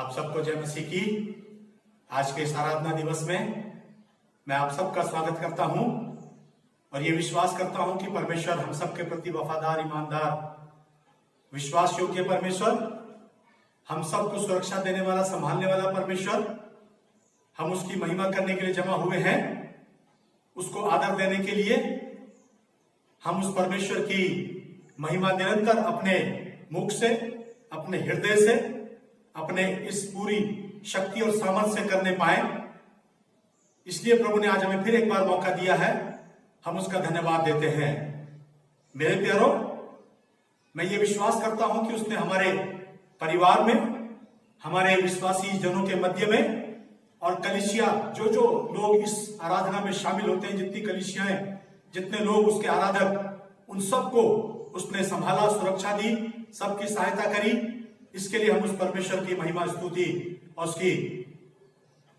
आप सबको जय मसीह की। आज के इस आराधना दिवस में मैं आप सबका स्वागत करता हूं और ये विश्वास करता हूं कि परमेश्वर हम सबके प्रति वफादार, ईमानदार, विश्वास योग्य परमेश्वर, हम सबको सुरक्षा देने वाला, संभालने वाला परमेश्वर, हम उसकी महिमा करने के लिए जमा हुए हैं। उसको आदर देने के लिए हम उस परमेश्वर की महिमा निरंतर अपने मुख से, अपने हृदय से, अपने इस पूरी शक्ति और सामर्थ्य से करने पाए। इसलिए प्रभु ने आज हमें फिर एक बार मौका दिया है, हम उसका धन्यवाद देते हैं। मेरे प्यारों, मैं ये विश्वास करता हूं कि उसने हमारे परिवार में, हमारे विश्वासी जनों के मध्य में और कलीसिया, जो जो लोग इस आराधना में शामिल होते हैं, जितनी कलीसियाएं, जितने लोग उसके आराधक, उन सबको उसने संभाला, सुरक्षा दी, सबकी सहायता करी। इसके लिए हम उस परमेश्वर की महिमा, स्तुति और उसकी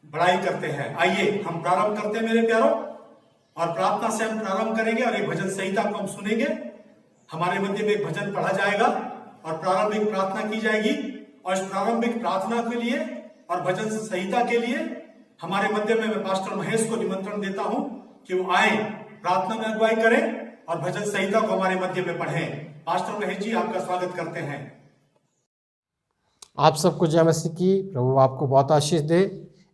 बड़ाई करते हैं। आइए हम प्रारंभ करते हैं मेरे प्यारों, और प्रार्थना से हम प्रारंभ करेंगे और एक भजन संहिता को हम सुनेंगे। हमारे मध्य में एक भजन पढ़ा जाएगा और प्रारंभिक प्रार्थना की जाएगी। और इस प्रारंभिक प्रार्थना के लिए और भजन संहिता के लिए हमारे मध्य में मैं पास्टर महेश को निमंत्रण देता हूं कि वो आए, प्रार्थना में अगुवाई करें और भजन संहिता को हमारे मध्य में पढ़ें। पास्टर महेश जी, आपका स्वागत करते हैं। आप सबको जय मसीह की। प्रभु आपको बहुत आशीष दे।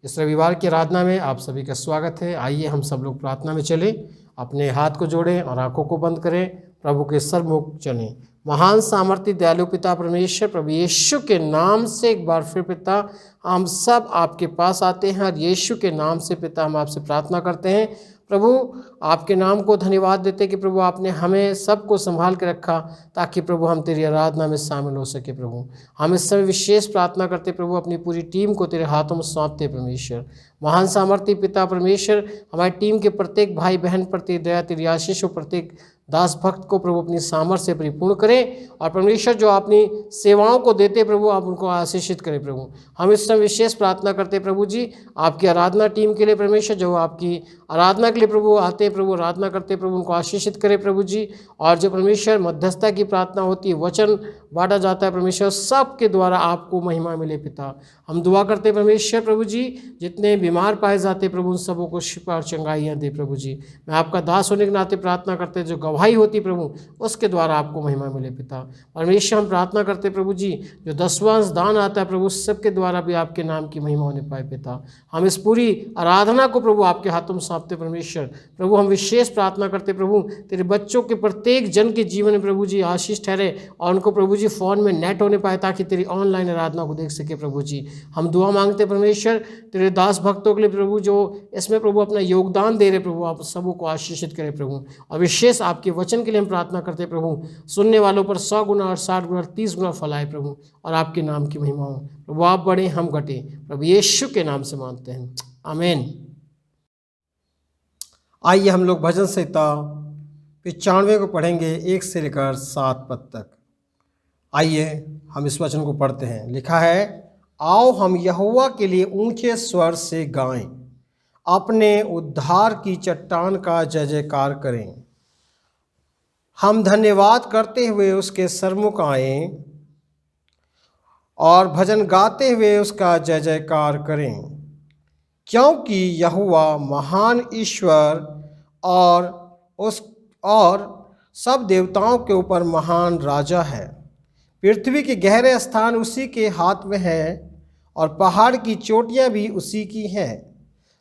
इस रविवार की आराधना में आप सभी का स्वागत है। आइए हम सब लोग प्रार्थना में चलें, अपने हाथ को जोड़ें और आंखों को बंद करें, प्रभु के सरमुख चलें। महान सामर्थ्य दयालु पिता परमेश्वर, प्रभु यीशु के नाम से एक बार फिर पिता हम सब आपके पास आते हैं और यीशु के नाम से पिता हम आपसे प्रार्थना करते हैं। प्रभु आपके नाम को धन्यवाद देते हैं कि प्रभु आपने हमें सबको संभाल के रखा ताकि प्रभु हम तेरी आराधना में शामिल हो सके। प्रभु हम इस समय विशेष प्रार्थना करते प्रभु, अपनी पूरी टीम को तेरे हाथों में सौंपते परमेश्वर। महान सामर्थ्य पिता परमेश्वर, हमारी टीम के प्रत्येक भाई बहन पर तेरी दया, तेरी आशीष हो, प्रत्येक दास भक्त को प्रभु अपनी सामर्थ्य से परिपूर्ण करें। और परमेश्वर जो अपनी सेवाओं को देते प्रभु, आप उनको आशीषित करें। प्रभु हम इस समय विशेष प्रार्थना करते प्रभु जी आपकी आराधना टीम के लिए परमेश्वर, जो आपकी आराधना के लिए प्रभु आते हैं प्रभु, आराधना करते प्रभु, उनको आशीषित करें प्रभु जी। और जो परमेश्वर मध्यस्थता की प्रार्थना होती है, वचन बांटा जाता है परमेश्वर, सबके द्वारा आपको महिमा मिले पिता। हम दुआ करते परमेश्वर प्रभु जी, जितने बीमार पाए जाते प्रभु, उन सबों को शिफा और चंगाइयाँ दे प्रभु जी। मैं आपका दास होने के नाते प्रार्थना करते, जो गवाही होती प्रभु, उसके द्वारा आपको महिमा मिले पिता। परमेश्वर हम प्रार्थना करते प्रभु जी, जो दसवां दान आता है प्रभु, सबके द्वारा भी आपके नाम की महिमा होने पाए पिता। हम इस पूरी आराधना को प्रभु आपके हाथों में सौंपते परमेश्वर। प्रभु हम विशेष प्रार्थना करते प्रभु, तेरे बच्चों के प्रत्येक जन के जीवन में प्रभु जी आशीष ठहरे और उनको प्रभु जी फ़ोन में नेट होने पाए ताकि तेरी ऑनलाइन आराधना को देख सके प्रभु जी। हम दुआ मांगते परमेश्वर तेरे दास भक्तों के लिए प्रभु, जो इसमें प्रभु अपना योगदान दे रहे प्रभु, आप सबों को आशीषित करें प्रभु। और विशेष आपके वचन के लिए हम प्रार्थना करते प्रभु, सुनने वालों पर 100 गुना और 60 गुना और 30 गुना फल आए प्रभु, और आपके नाम की महिमा हो प्रभु। आप बढ़े, हम घटे, प्रभु यीशु के नाम से मांगते हैं, आमीन। आइए हम लोग भजन संहिता 95 को पढ़ेंगे, 1 से लेकर 7 पद तक। आइए हम इस वचन को पढ़ते हैं। लिखा है, आओ हम यहोवा के लिए ऊंचे स्वर से गाएं, अपने उद्धार की चट्टान का जय जयकार करें। हम धन्यवाद करते हुए उसके सरमुख आएं और भजन गाते हुए उसका जय जयकार करें, क्योंकि यहोवा महान ईश्वर और सब देवताओं के ऊपर महान राजा है। पृथ्वी के गहरे स्थान उसी के हाथ में है और पहाड़ की चोटियां भी उसी की हैं।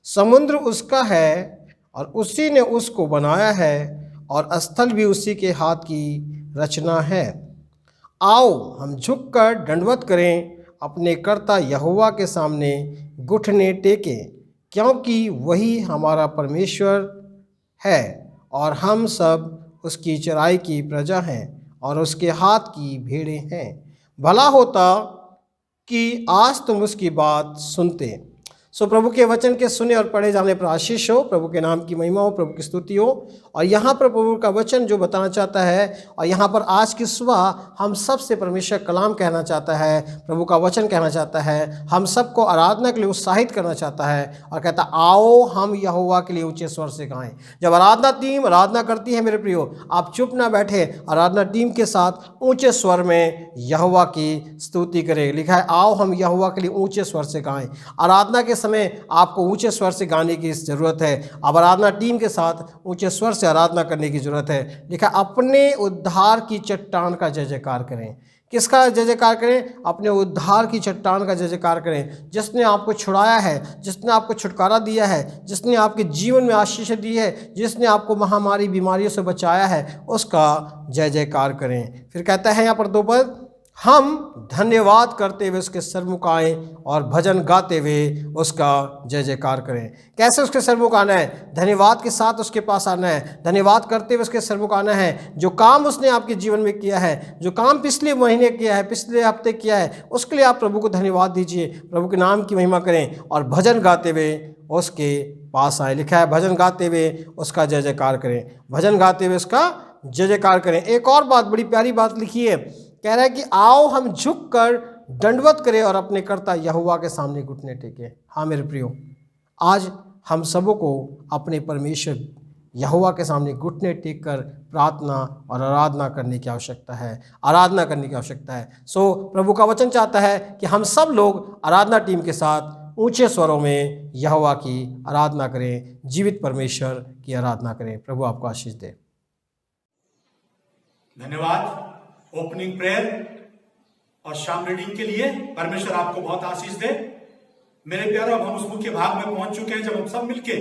समुद्र उसका है और उसी ने उसको बनाया है, और स्थल भी उसी के हाथ की रचना है। आओ हम झुककर दंडवत करें, अपने कर्ता यहोवा के सामने घुटने टेकें, क्योंकि वही हमारा परमेश्वर है और हम सब उसकी चराई की प्रजा हैं और उसके हाथ की भेड़ें हैं। भला होता कि आज तुम उसकी बात सुनते। सो प्रभु के वचन के सुने और पढ़े जाने पर आशीष हो, प्रभु के नाम की महिमा हो, प्रभु की स्तुति हो। और यहाँ पर प्रभु का वचन जो बताना चाहता है, और यहाँ पर आज की सुबह हम सब से परमेश्वर कलाम कहना चाहता है, प्रभु का वचन कहना चाहता है, हम सबको आराधना के लिए उत्साहित करना चाहता है और कहता आओ हम यहोवा के लिए ऊंचे स्वर से गाएं। जब आराधना टीम आराधना करती है मेरे प्रियो, आप चुप ना बैठे, आराधना टीम के साथ ऊंचे स्वर में यहोवा की स्तुति करें। लिखा है आओ हम यहोवा के लिए ऊंचे स्वर से गाएं। आराधना के समय आपको ऊंचे स्वर से गाने की ज़रूरत है। अब आराधना टीम के साथ ऊंचे स्वर से आराधना करने की ज़रूरत है। लिखा अपने उद्धार की चट्टान का जय जयकार करें। किसका जय जयकार करें? अपने उद्धार की चट्टान का जय जयकार करें, जिसने आपको छुड़ाया है, जिसने आपको छुटकारा दिया है, जिसने आपके जीवन में आशीष दी है, जिसने आपको महामारी बीमारियों से बचाया है, उसका जय जयकार करें। फिर कहता है यहाँ पर 2 पद, हम धन्यवाद करते हुए उसके सरमुख आएँ और भजन गाते हुए उसका जय जयकार करें। कैसे उसके सरमुख आना है? धन्यवाद के साथ उसके पास आना है, धन्यवाद करते हुए उसके सरमुख आना है। जो काम उसने आपके जीवन में किया है, जो काम पिछले महीने किया है, पिछले हफ्ते किया है, उसके लिए आप प्रभु को धन्यवाद दीजिए, प्रभु के नाम की महिमा करें और भजन गाते हुए उसके पास आए। लिखा है भजन गाते हुए उसका जय जयकार करें, भजन गाते हुए उसका जय जयकार करें। एक और बात, बड़ी प्यारी बात लिखी है, कह रहा है कि आओ हम झुककर दंडवत करें और अपने कर्ता यहोवा के सामने घुटने टेकें। हाँ मेरे प्रियो, आज हम सबों को अपने परमेश्वर यहोवा के सामने घुटने टेक कर प्रार्थना और आराधना करने की आवश्यकता है, आराधना करने की आवश्यकता है। सो प्रभु का वचन चाहता है कि हम सब लोग आराधना टीम के साथ ऊंचे स्वरों में यहोवा की आराधना करें, जीवित परमेश्वर की आराधना करें। प्रभु आपको आशीष दे। धन्यवाद ओपनिंग प्रेयर और शाम रीडिंग के लिए। परमेश्वर आपको बहुत आशीष दे। मेरे प्यारों, अब हम उस मुख्य भाग में पहुंच चुके हैं जब हम सब मिलके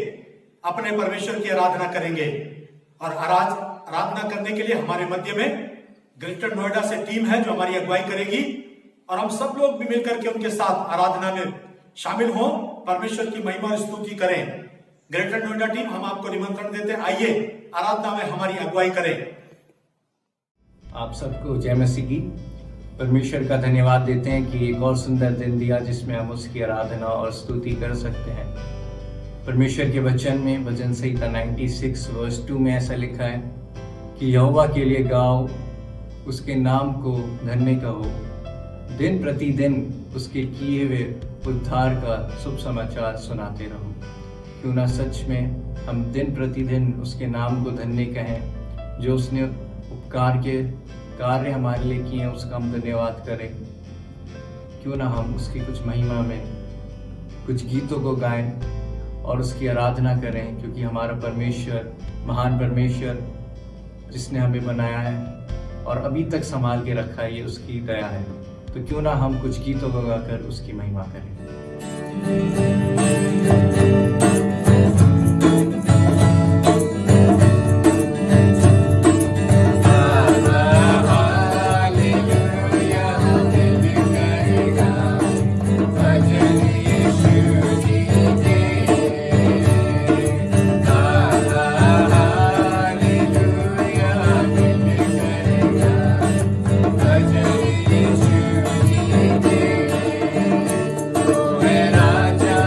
अपने परमेश्वर की आराधना करेंगे। और आराधना करने के लिए हमारे मध्य में ग्रेटर नोएडा से टीम है जो हमारी अगुवाई करेगी, और हम सब लोग भी मिलकर के उनके साथ आराधना में शामिल हों, परमेश्वर की महिमा और स्तुति करें। ग्रेटर नोएडा टीम, हम आपको निमंत्रण देते हैं, आइए आराधना में हमारी अगुवाई करें। आप सबको जय मसीह की। परमेश्वर का धन्यवाद देते हैं कि एक और सुंदर दिन दिया जिसमें हम उसकी आराधना और स्तुति कर सकते हैं। परमेश्वर के वचन में भजन संहिता 96 वर्स 2 में ऐसा लिखा है कि यहोवा के लिए गाओ, उसके नाम को धन्य कहो, दिन प्रतिदिन उसके किए हुए उद्धार का शुभ समाचार सुनाते रहो। क्यों ना सच में हम दिन प्रतिदिन उसके नाम को धन्य कहें, जो उसने उपकार के कार्य हमारे लिए किए हैं उसका हम धन्यवाद करें। क्यों ना हम उसकी कुछ महिमा में कुछ गीतों को गाएं और उसकी आराधना करें, क्योंकि हमारा परमेश्वर, महान परमेश्वर जिसने हमें बनाया है और अभी तक संभाल के रखा है, ये उसकी दया है। तो क्यों ना हम कुछ गीतों को गाकर उसकी महिमा करें। राजा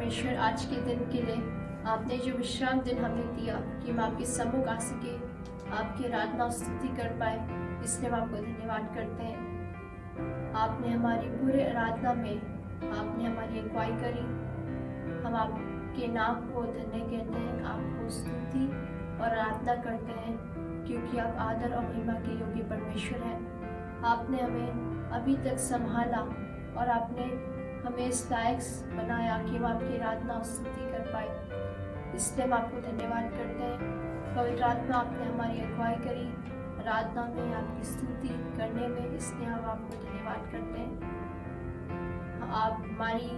परमेश्वर, आज के दिन के लिए आपने जो विश्राम दिन हमें दिया कि हम आपके सम्मुख आ सके, आपकी आराधना और स्तुति कर पाए, इसलिए हम आपको धन्यवाद करते हैं। आपने हमारी पूरे आराधना में आपने हमारी अगुवाई करी। हम आपके नाम को धन्य कहते हैं, आपको स्तुति और आराधना करते हैं, क्योंकि आप आदर और महिमा के योग्य परमेश्वर हैं। आपने हमें अभी तक संभाला और आपने हमें इस लायक बनाया कि हम आपकी आराधना और स्तुति कर पाए, इसलिए हम आपको धन्यवाद करते हैं। पवित्र आत्मा, आपने हमारी अगुवाई करी आराधना में, आपकी स्तुति करने में, इसलिए हम आपको धन्यवाद करते हैं। आप हमारी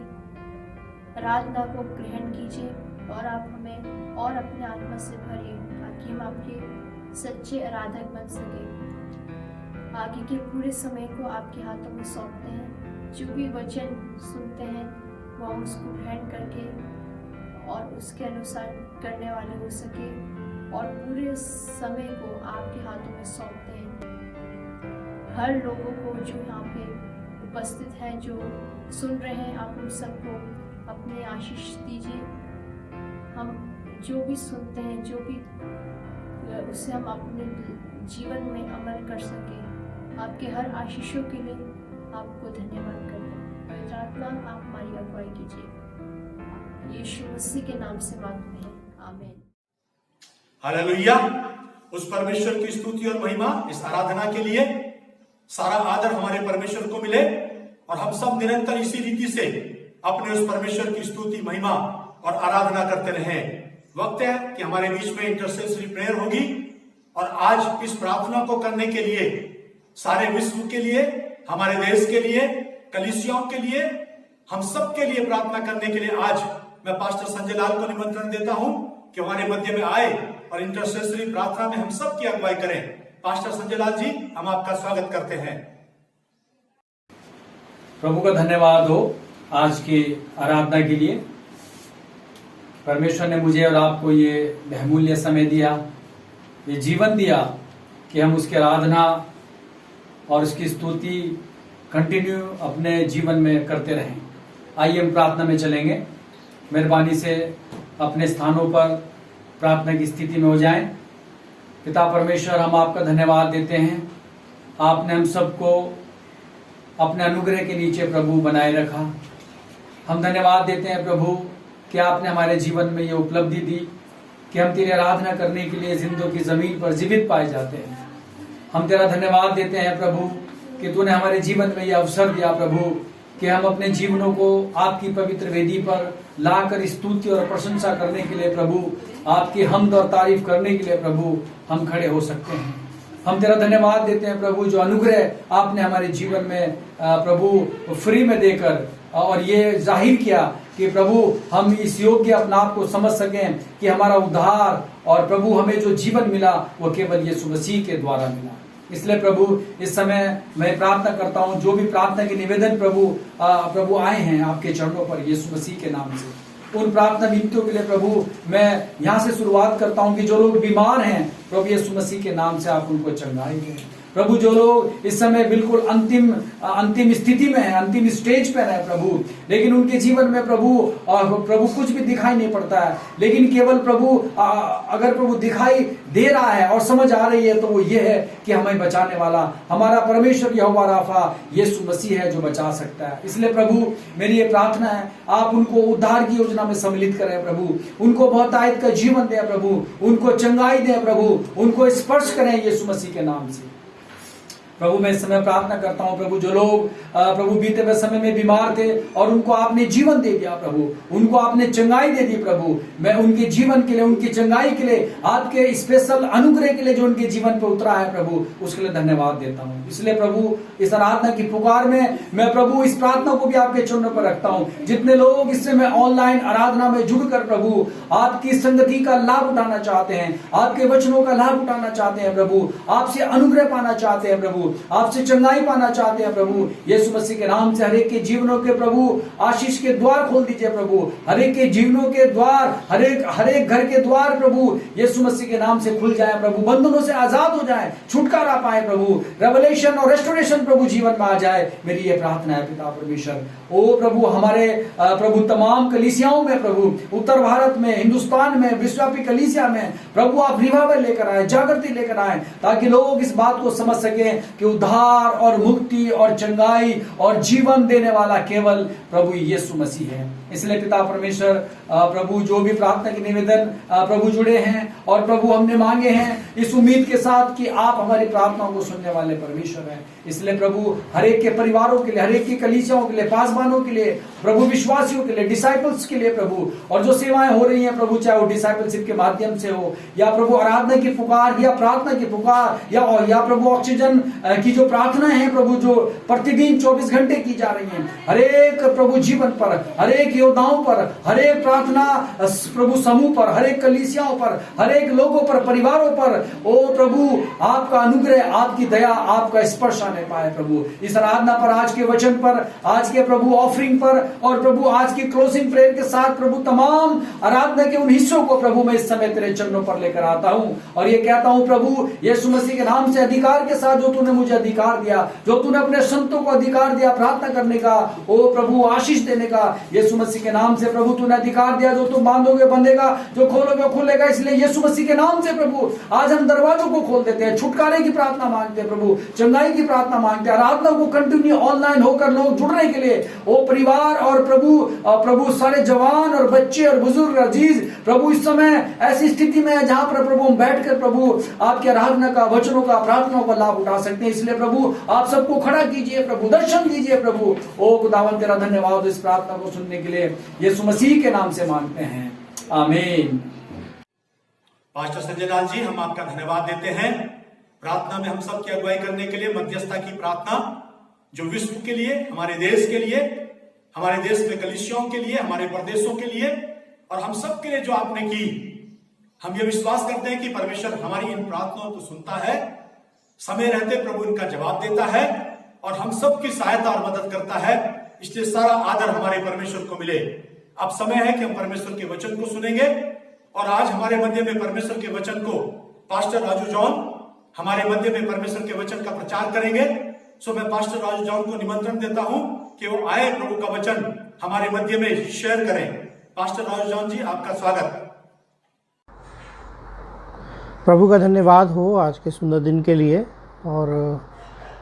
आराधना को ग्रहण कीजिए और आप हमें और अपने आत्मा से भरिए, ताकि हम आपके सच्चे आराधक बन सके। आगे के पूरे समय को आपके हाथों में सौंपते हैं। जो भी वचन सुनते हैं वो हम उसको ग्रहण करके और उसके अनुसार करने वाले हो सके, और पूरे समय को आपके हाथों में सौंपते हैं। हर लोगों को जो यहाँ पे उपस्थित हैं, जो सुन रहे हैं, आप उन सबको अपनी आशीष दीजिए। हम जो भी सुनते हैं, जो भी उसे हम अपने जीवन में अमल कर सके। आपके हर आशीषों के लिए आपको धन्यवाद करते हैं। पवित्र आत्मा, आप हमारी अगुवाई कीजिए। यीशु मसीह के नाम से मांगते हैं, आमीन। हालेलुया। उस परमेश्वर की स्तुति और महिमा, इस आराधना के लिए सारा आदर हमारे परमेश्वर को मिले, और हम सब निरंतर इसी रीति से अपने उस परमेश्वर की स्तुति, महिमा और आराधना करते रहें। वक्त है कि हमारे बीच में इंटरसेसरी प्रेयर होगी, और आज इस प्रार्थना को करने के लिए, सारे विश्व के लिए, हमारे देश के लिए, कलीसियाओं के लिए, हम सब के लिए प्रार्थना करने के लिए आज मैं पास्टर संजय लाल को निमंत्रण देता हूं कि हमारे मध्य में आए और इंटरसेसरी प्रार्थना में हम सब की अगुवाई करें। पास्टर संजय लाल जी, हम आपका स्वागत करते हैं। प्रभु का धन्यवाद हो आज की आराधना के लिए। परमेश्वर ने मुझे और आपको ये बहुमूल्य समय दिया, ये जीवन दिया कि हम उसकी आराधना और उसकी स्तुति कंटिन्यू अपने जीवन में करते रहें। आइए हम प्रार्थना में चलेंगे। मेहरबानी से अपने स्थानों पर प्रार्थना की स्थिति में हो जाएं। पिता परमेश्वर, हम आपका धन्यवाद देते हैं। आपने हम सबको अपने अनुग्रह के नीचे प्रभु बनाए रखा। हम धन्यवाद देते हैं प्रभु कि आपने हमारे जीवन में ये उपलब्धि दी कि हम तेरी आराधना करने के लिए जिंदों की जमीन पर जीवित पाए जाते हैं। हम तेरा धन्यवाद देते हैं प्रभु कि तूने हमारे जीवन में यह अवसर दिया प्रभु कि हम अपने जीवनों को आपकी पवित्र वेदी पर लाकर स्तुति और प्रशंसा करने के लिए प्रभु, आपकी हमद और तारीफ करने के लिए प्रभु हम खड़े हो सकते हैं। हम तेरा धन्यवाद देते हैं प्रभु, जो अनुग्रह आपने हमारे जीवन में प्रभु फ्री में देकर और ये जाहिर किया कि प्रभु हम इस योग्य अपने आप को समझ सकें कि हमारा उद्धार और प्रभु हमें जो जीवन मिला वो केवल यीशु मसीह के द्वारा मिला। इसलिए प्रभु इस समय मैं प्रार्थना करता हूं, जो भी प्रार्थना के निवेदन प्रभु आए हैं आपके चरणों पर यीशु मसीह के नाम से, उन प्रार्थना विनतियों के लिए प्रभु मैं यहाँ से शुरुआत करता हूं कि जो लोग बीमार हैं प्रभु यीशु मसीह के नाम से आप उनको चंगाई दें। प्रभु जो लोग इस समय बिल्कुल अंतिम स्थिति में है, अंतिम स्टेज पर है प्रभु, लेकिन उनके जीवन में प्रभु कुछ भी दिखाई नहीं पड़ता है, लेकिन केवल प्रभु अगर प्रभु दिखाई दे रहा है और समझ आ रही है तो वो ये है कि हमें बचाने वाला हमारा परमेश्वर यहोवा राफा यीशु मसीह है जो बचा सकता है। इसलिए प्रभु मेरी ये प्रार्थना है, आप उनको उद्धार की योजना में सम्मिलित करें प्रभु, उनको बहुतायत का जीवन दें प्रभु, उनको चंगाई दें प्रभु, उनको स्पर्श करें यीशु मसीह के नाम से। प्रभु मैं इस समय प्रार्थना करता हूं प्रभु, जो लोग प्रभु बीते हुए समय में बीमार थे और उनको आपने जीवन दे दिया प्रभु, उनको आपने चंगाई दे दी प्रभु, मैं उनके जीवन के लिए, उनकी चंगाई के लिए, आपके स्पेशल अनुग्रह के लिए जो उनके जीवन पर उतरा है प्रभु, उसके लिए धन्यवाद देता हूं। इसलिए प्रभु इस आराधना की पुकार में मैं प्रभु इस प्रार्थना को भी आपके चरणों पर रखता हूं। जितने लोग इस समय ऑनलाइन आराधना में जुड़कर प्रभु आपकी संगति का लाभ उठाना चाहते हैं, आपके वचनों का लाभ उठाना चाहते हैं प्रभु, आपसे अनुग्रह पाना चाहते हैं प्रभु, प्रभु, आपसे चंगाई पाना चाहते हैं प्रभु। यीशु मसीह के नाम से हर एक के जीवनों के प्रभु आशीष के द्वार खोल दीजिए प्रभु। हर एक के जीवनों के द्वार, हर एक घर के द्वार प्रभु यीशु मसीह के नाम से खुल जाए प्रभु। बंधनों से आजाद हो जाए, छुटकारा पाए प्रभु। रेवलेशन और रेस्टोरेशन प्रभु जीवन में आ जाए, मेरी ये प्रार्थना है पिता परमेश्वर। ओ प्रभु, हमारे प्रभु तमाम कलीसियाओं में प्रभु, उत्तर भारत में, हिंदुस्तान में, विश्वव्यापी कलीसिया में प्रभु आप रिवाइवल लेकर आए, जागृति लेकर आए, ताकि लोग इस बात को समझ सकें कि उद्धार और मुक्ति और चंगाई और जीवन देने वाला केवल प्रभु यीशु मसीह है। इसलिए पिता परमेश्वर प्रभु, जो भी प्रार्थना के निवेदन प्रभु जुड़े हैं और प्रभु हमने मांगे हैं इस उम्मीद के साथ कि आप हमारी प्रार्थनाओं को सुनने वाले परमेश्वर हैं, इसलिए प्रभु हर एक के परिवारों के लिए, हर एक की कलीसियाओं के लिए, पासवानों के लिए प्रभु, विश्वासियों के लिए, डिसाइपल्स के लिए प्रभु, और जो सेवाएं हो रही हैं प्रभु, चाहे वो डिसाइपलशिप के माध्यम से हो या प्रभु आराधना की पुकार या प्रार्थना की पुकार या प्रभु ऑक्सीजन की जो प्रार्थनाएं हैं प्रभु, जो प्रतिदिन 24 घंटे की जा रही हैं, हर एक प्रभु जीवन पर, हर एक योद्धाओं पर, हर एक प्रार्थना प्रभु समूह पर, हर एक कलीसियाओं पर, हर एक लोगों पर, परिवारों पर ओ प्रभु आपका अनुग्रह, आपकी दया, आपका स्पर्श आने पाए प्रभु। इस आराधना पर, आज के वचन पर, आज के प्रभु ऑफरिंग पर और प्रभु आज की क्लोजिंग प्रेयर के साथ प्रभु तमाम आराधना के उन हिस्सों को प्रभु मैं इस समय तेरे चरणों पर लेकर आता हूं और ये कहता हूं प्रभु यीशु मसीह के नाम से, अधिकार के साथ जो तूने मुझे अधिकार दिया, जो तूने अपने संतों को अधिकार दिया प्रार्थना करने का, ओ प्रभु आशीष देने का, यीशु मसीह के नाम से प्रभु तूने अधिकार दिया, जो तुम बांधोगे बंधेगा, जो खोलोगे खुलेगा। इसलिए यीशु मसीह के नाम से प्रभु आज हम दरवाजों को खोल देते हैं, छुटकारे की प्रार्थना मांगते हैं प्रभु, चंगाई की प्रार्थना मांगते हैं, आराधना को कंटिन्यू ऑनलाइन होकर लोग जुड़ने के लिए, ओ परिवार और प्रभु सारे जवान और बच्चे और बुजुर्ग अजीज प्रभु इस समय ऐसी स्थिति में है जहां पर प्रभु हम बैठकर प्रभु आपकी आराधना का, वचनों का, प्रार्थनाओं का लाभ उठा सकते हैं। इसलिए प्रभु आप सबको खड़ा कीजिए प्रभु, दर्शन दीजिए प्रभु। ओ खुदावन तेरा धन्यवाद इस प्रार्थना को सुनने के लिए यीशु मसीह के नाम से मांगते हैं, आमीन। पास्टर संजय लाल जी, हम आपका धन्यवाद देते हैं प्रार्थना में हम सब की अगुवाई करने के लिए, मध्यस्थता की प्रार्थना जो विश्व के लिए, हमारे देश के लिए, हमारे देश में कलीसियाओं के लिए, हमारे प्रदेशों के लिए और हम सब के लिए जो आपने की। हम ये विश्वास करते हैं कि परमेश्वर हमारी इन प्रार्थनाओं को सुनता है, समय रहते प्रभु इनका जवाब देता है और हम सब की सहायता और मदद करता है। इसलिए सारा आदर हमारे परमेश्वर को मिले। अब समय है कि हम परमेश्वर के वचन को सुनेंगे और आज हमारे मध्य में परमेश्वर के वचन को पास्टर राजू जॉन हमारे मध्य में परमेश्वर के वचन का प्रचार करेंगे। सो मैं पास्टर राजू जॉन को निमंत्रण देता हूं कि वो आए, प्रभु का वचन हमारे मध्य में शेयर करें। पास्टर राजू जॉन जी, आपका स्वागत। प्रभु का धन्यवाद हो आज के सुंदर दिन के लिए। और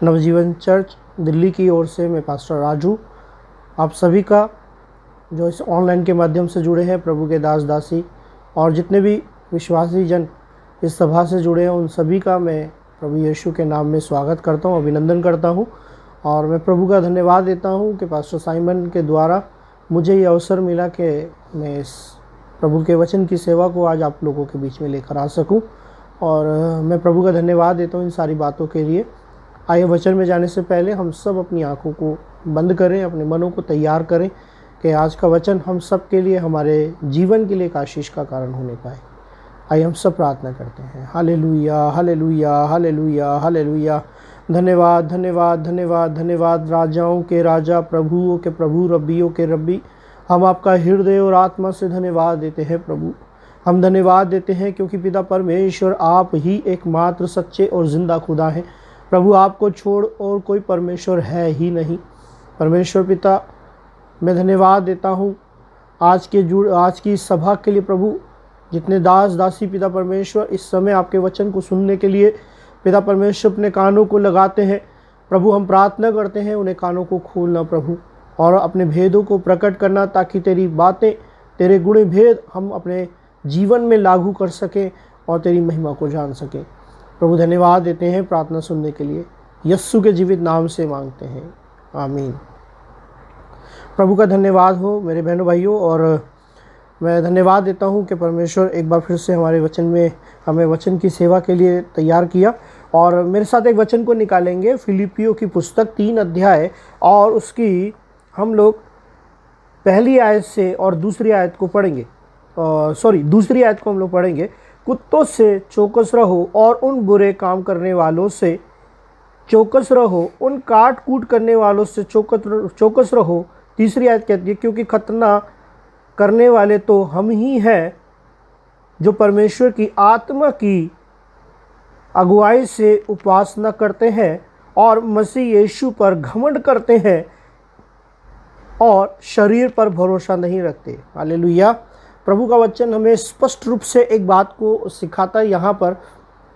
नवजीवन चर्च दिल्ली की ओर से मैं पास्टर राजू आप सभी का जो इस ऑनलाइन के माध्यम से जुड़े हैं, प्रभु के दास दासी और जितने भी विश्वासी जन इस सभा से जुड़े हैं, उन सभी का मैं प्रभु यीशु के नाम में स्वागत करता हूं, अभिनंदन करता हूं। और मैं प्रभु का धन्यवाद देता हूं कि पास्टर साइमन के द्वारा मुझे ये अवसर मिला कि मैं इस प्रभु के वचन की सेवा को आज आप लोगों के बीच में लेकर आ सकूं। और मैं प्रभु का धन्यवाद देता हूं इन सारी बातों के लिए। आइए वचन में जाने से पहले हम सब अपनी आंखों को बंद करें, अपने मनों को तैयार करें कि आज का वचन हम सब के लिए, हमारे जीवन के लिए एक आशीष का कारण होने पाए। आइए हम सब प्रार्थना करते हैं। Hallelujah, hallelujah, hallelujah, hallelujah. धन्यवाद, धन्यवाद, धन्यवाद, धन्यवाद। राजाओं के राजा, प्रभुओं के प्रभु, रब्बियों के रब्बी, हम आपका हृदय और आत्मा से धन्यवाद देते हैं प्रभु। हम धन्यवाद देते हैं क्योंकि पिता परमेश्वर आप ही एकमात्र सच्चे और ज़िंदा खुदा हैं प्रभु। आपको छोड़ और कोई परमेश्वर है ही नहीं। परमेश्वर पिता, मैं धन्यवाद देता हूँ आज की सभा के लिए प्रभु। जितने दास दासी पिता परमेश्वर इस समय आपके वचन को सुनने के लिए पिता परमेश्वर अपने कानों को लगाते हैं प्रभु, हम प्रार्थना करते हैं उन्हें कानों को खोलना प्रभु और अपने भेदों को प्रकट करना, ताकि तेरी बातें, तेरे गुण भेद हम अपने जीवन में लागू कर सकें और तेरी महिमा को जान सकें प्रभु। धन्यवाद देते हैं प्रार्थना सुनने के लिए, यस्सु के जीवित नाम से मांगते हैं, आमीन। प्रभु का धन्यवाद हो मेरे बहनों भाइयों। और मैं धन्यवाद देता हूं कि परमेश्वर एक बार फिर से हमारे वचन में हमें वचन की सेवा के लिए तैयार किया। और मेरे साथ एक वचन को निकालेंगे, फिलिपियों की पुस्तक 3 अध्याय और उसकी हम लोग पहली आयत से और दूसरी आयत को पढ़ेंगे। दूसरी आयत को हम लोग पढ़ेंगे। कुत्तों से चौकस रहो और उन बुरे काम करने वालों से चौकस रहो, उन काट कूट करने वालों से चौकस रहो। तीसरी आयत कहती है, क्योंकि खतना करने वाले तो हम ही हैं जो परमेश्वर की आत्मा की अगुवाई से उपासना करते हैं और मसीह यीशु पर घमंड करते हैं और शरीर पर भरोसा नहीं रखते। हालेलुया। प्रभु का वचन हमें स्पष्ट रूप से एक बात को सिखाता है। यहाँ पर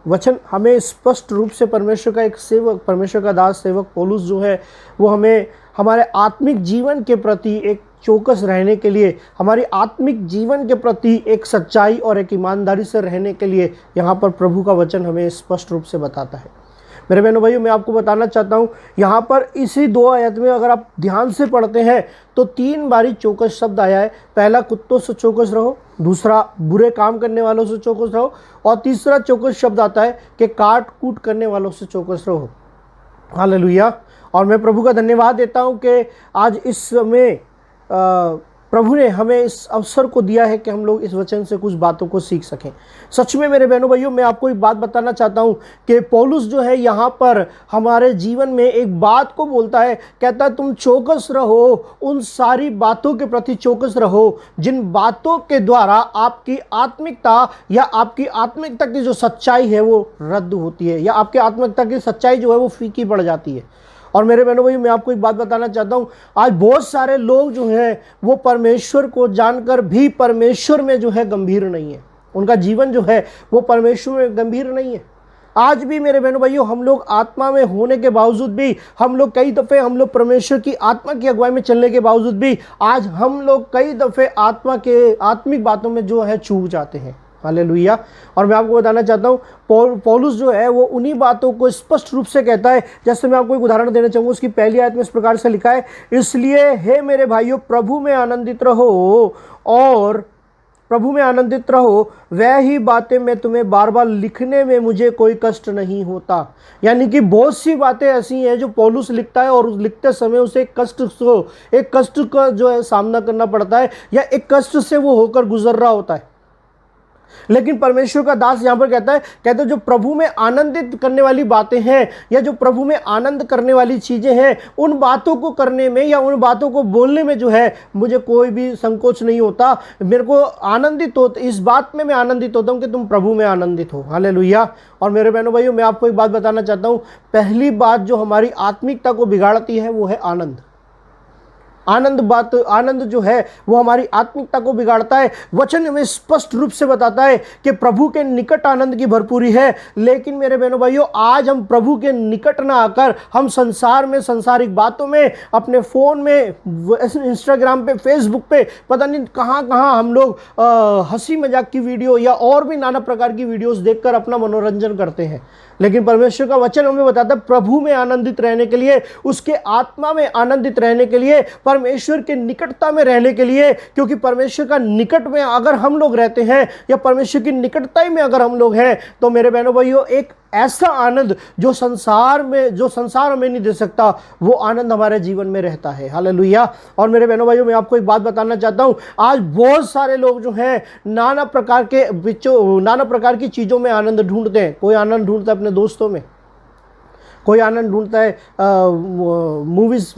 वचन हमें स्पष्ट रूप से परमेश्वर का एक सेवक, परमेश्वर का दास सेवक पौलुस जो है वो हमें हमारे आत्मिक जीवन के प्रति एक चौकस रहने के लिए, हमारी आत्मिक जीवन के प्रति एक सच्चाई और एक ईमानदारी से रहने के लिए यहाँ पर प्रभु का वचन हमें स्पष्ट रूप से बताता है। मेरे बहनों भाइयों, मैं आपको बताना चाहता हूँ यहाँ पर इसी 2 आयत में अगर आप ध्यान से पढ़ते हैं तो 3 बारी चौकस शब्द आया है। पहला कुत्तों से चौकस रहो, दूसरा बुरे काम करने वालों से चौकस रहो और तीसरा चौकस शब्द आता है कि काट कूट करने वालों से चौकस रहो। हालेलुया। और मैं प्रभु का धन्यवाद देता हूँ कि आज इस समय प्रभु ने हमें इस अवसर को दिया है कि हम लोग इस वचन से कुछ बातों को सीख सकें। सच में मेरे बहनों भाइयों, मैं आपको एक बात बताना चाहता हूं कि पौलुस जो है यहाँ पर हमारे जीवन में एक बात को बोलता है, कहता है तुम चौकस रहो, उन सारी बातों के प्रति चौकस रहो जिन बातों के द्वारा आपकी आत्मिकता या आपकी आत्मिकता की जो सच्चाई है वो रद्द होती है या आपकी आत्मिकता की सच्चाई जो है वो फीकी पड़ जाती है। और मेरे बहनों भाई, मैं आपको एक बात बताना चाहता हूँ, आज बहुत सारे लोग जो हैं वो परमेश्वर को जानकर भी परमेश्वर में जो है गंभीर नहीं है। उनका जीवन जो है वो परमेश्वर में गंभीर नहीं है। आज भी मेरे बहनों भाइयों, हम लोग आत्मा में होने के बावजूद भी, हम लोग कई दफ़े हम लोग परमेश्वर की आत्मा की अगुवाई में चलने के बावजूद भी आज हम लोग कई दफ़े आत्मा के आत्मिक बातों में जो है चूक जाते हैं। हालेलुया। और मैं आपको बताना चाहता हूँ, पौलुस जो है वो उन्हीं बातों को स्पष्ट रूप से कहता है। जैसे मैं आपको एक उदाहरण देना चाहूँगा, उसकी पहली आयत में इस प्रकार से लिखा है, इसलिए हे मेरे भाइयों प्रभु में आनंदित रहो और प्रभु में आनंदित रहो। वह ही बातें मैं तुम्हें बार बार लिखने में मुझे कोई कष्ट नहीं होता। यानी कि बहुत सी बातें ऐसी हैं जो पौलुस लिखता है और उस लिखते समय उसे एक कष्ट का जो है सामना करना पड़ता है या एक कष्ट से वो होकर गुजर रहा होता है। लेकिन परमेश्वर का दास यहाँ पर कहता है जो प्रभु में आनंदित करने वाली बातें हैं या जो प्रभु में आनंद करने वाली चीज़ें हैं, उन बातों को करने में या उन बातों को बोलने में जो है मुझे कोई भी संकोच नहीं होता। मेरे को आनंदित होता, इस बात में मैं आनंदित होता हूँ कि तुम प्रभु में आनंदित हो। हालेलुया। और मेरे बहनों भाइयों, मैं आपको एक बात बताना चाहता हूँ, पहली बात जो हमारी आत्मिकता को बिगाड़ती है वो है आनंद। आनंद जो है वो हमारी आत्मिकता को बिगाड़ता है। वचन हमें स्पष्ट रूप से बताता है कि प्रभु के निकट आनंद की भरपूरी है। लेकिन मेरे बहनों भाइयों, आज हम प्रभु के निकट ना आकर हम संसार में, सांसारिक बातों में, अपने फ़ोन में, इंस्टाग्राम पे, फेसबुक पे, पता नहीं कहाँ कहाँ हम लोग हंसी मजाक की वीडियो या और भी नाना प्रकार की वीडियोस देखकर अपना मनोरंजन करते हैं। लेकिन परमेश्वर का वचन हमें बताता है प्रभु में आनंदित रहने के लिए, उसके आत्मा में आनंदित रहने के लिए, परमेश्वर के निकटता में रहने के लिए, क्योंकि परमेश्वर का निकट में अगर हम लोग रहते हैं या परमेश्वर की निकटता में अगर हम लोग हैं तो मेरे बहनों भाइयों, एक ऐसा आनंद जो संसार हमें नहीं दे सकता, वो आनंद हमारे जीवन में रहता है। हालेलुया। और मेरे बहनों भाइयों, मैं आपको एक बात बताना चाहता हूँ, आज बहुत सारे लोग जो हैं नाना प्रकार की चीज़ों में आनंद ढूंढते हैं। कोई आनंद ढूंढता है अपने दोस्तों में, कोई आनंद ढूंढता है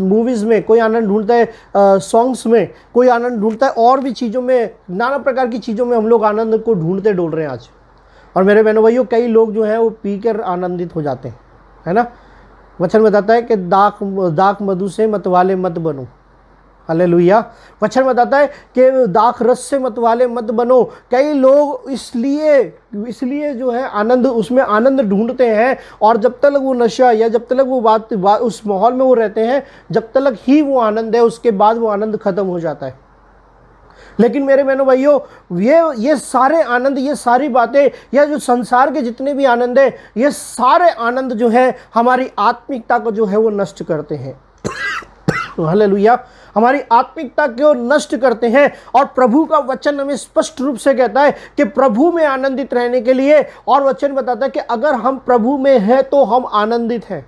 मूवीज़ में, कोई आनंद ढूंढता है सॉन्ग्स में, कोई आनंद ढूंढता है और भी चीज़ों में, नाना प्रकार की चीज़ों में हम लोग आनंद को ढूंढते डोल रहे हैं आज। और मेरे बहनों भाइयों, कई लोग जो हैं वो पी कर आनंदित हो जाते हैं, है ना। वचन बताता है कि दाख मधु से मतवाले मत बनो। हालेलुया। वचन बताता है कि दाख रस से मतवाले मत बनो। कई लोग इसलिए जो है उसमें आनंद ढूंढते हैं और जब तक वो नशा या जब तक वो बात उस माहौल में वो रहते हैं, जब तक ही वो आनंद है, उसके बाद वो आनंद खत्म हो जाता है। लेकिन मेरे बहनों भाइयों, ये सारे आनंद, ये सारी बातें या जो संसार के जितने भी आनंद है, ये सारे आनंद जो है हमारी आत्मिकता को जो है वो नष्ट करते हैं। हालेलुया। हमारी आत्मिकता को नष्ट करते हैं। और प्रभु का वचन हमें स्पष्ट रूप से कहता है कि प्रभु में आनंदित रहने के लिए, और वचन बताता है कि अगर हम प्रभु में हैं तो हम आनंदित हैं।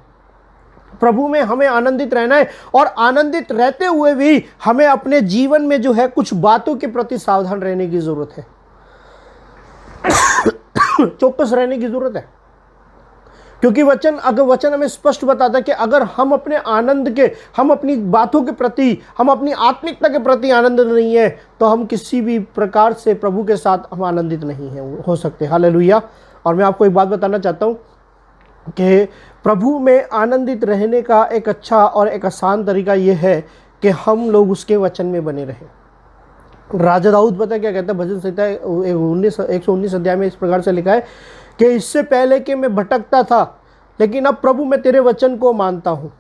प्रभु में हमें आनंदित रहना है और आनंदित रहते हुए भी हमें अपने जीवन में जो है कुछ बातों के प्रति सावधान रहने की जरूरत है, चौकस रहने की जरूरत है। क्योंकि वचन हमें स्पष्ट बताता है कि अगर हम अपने आनंद के, हम अपनी बातों के प्रति, हम अपनी आत्मिकता के प्रति आनंद नहीं है, तो हम किसी भी प्रकार से प्रभु के साथ हम आनंदित नहीं है हो सकते। हालेलुया। और मैं आपको एक बात बताना चाहता हूँ कि प्रभु में आनंदित रहने का एक अच्छा और एक आसान तरीका ये है कि हम लोग उसके वचन में बने रहें। राजा दाऊद पता क्या कहता है, भजन संहिता 119 अध्याय में इस प्रकार से लिखा है कि इससे पहले कि मैं भटकता था, लेकिन अब प्रभु मैं तेरे वचन को मानता हूँ।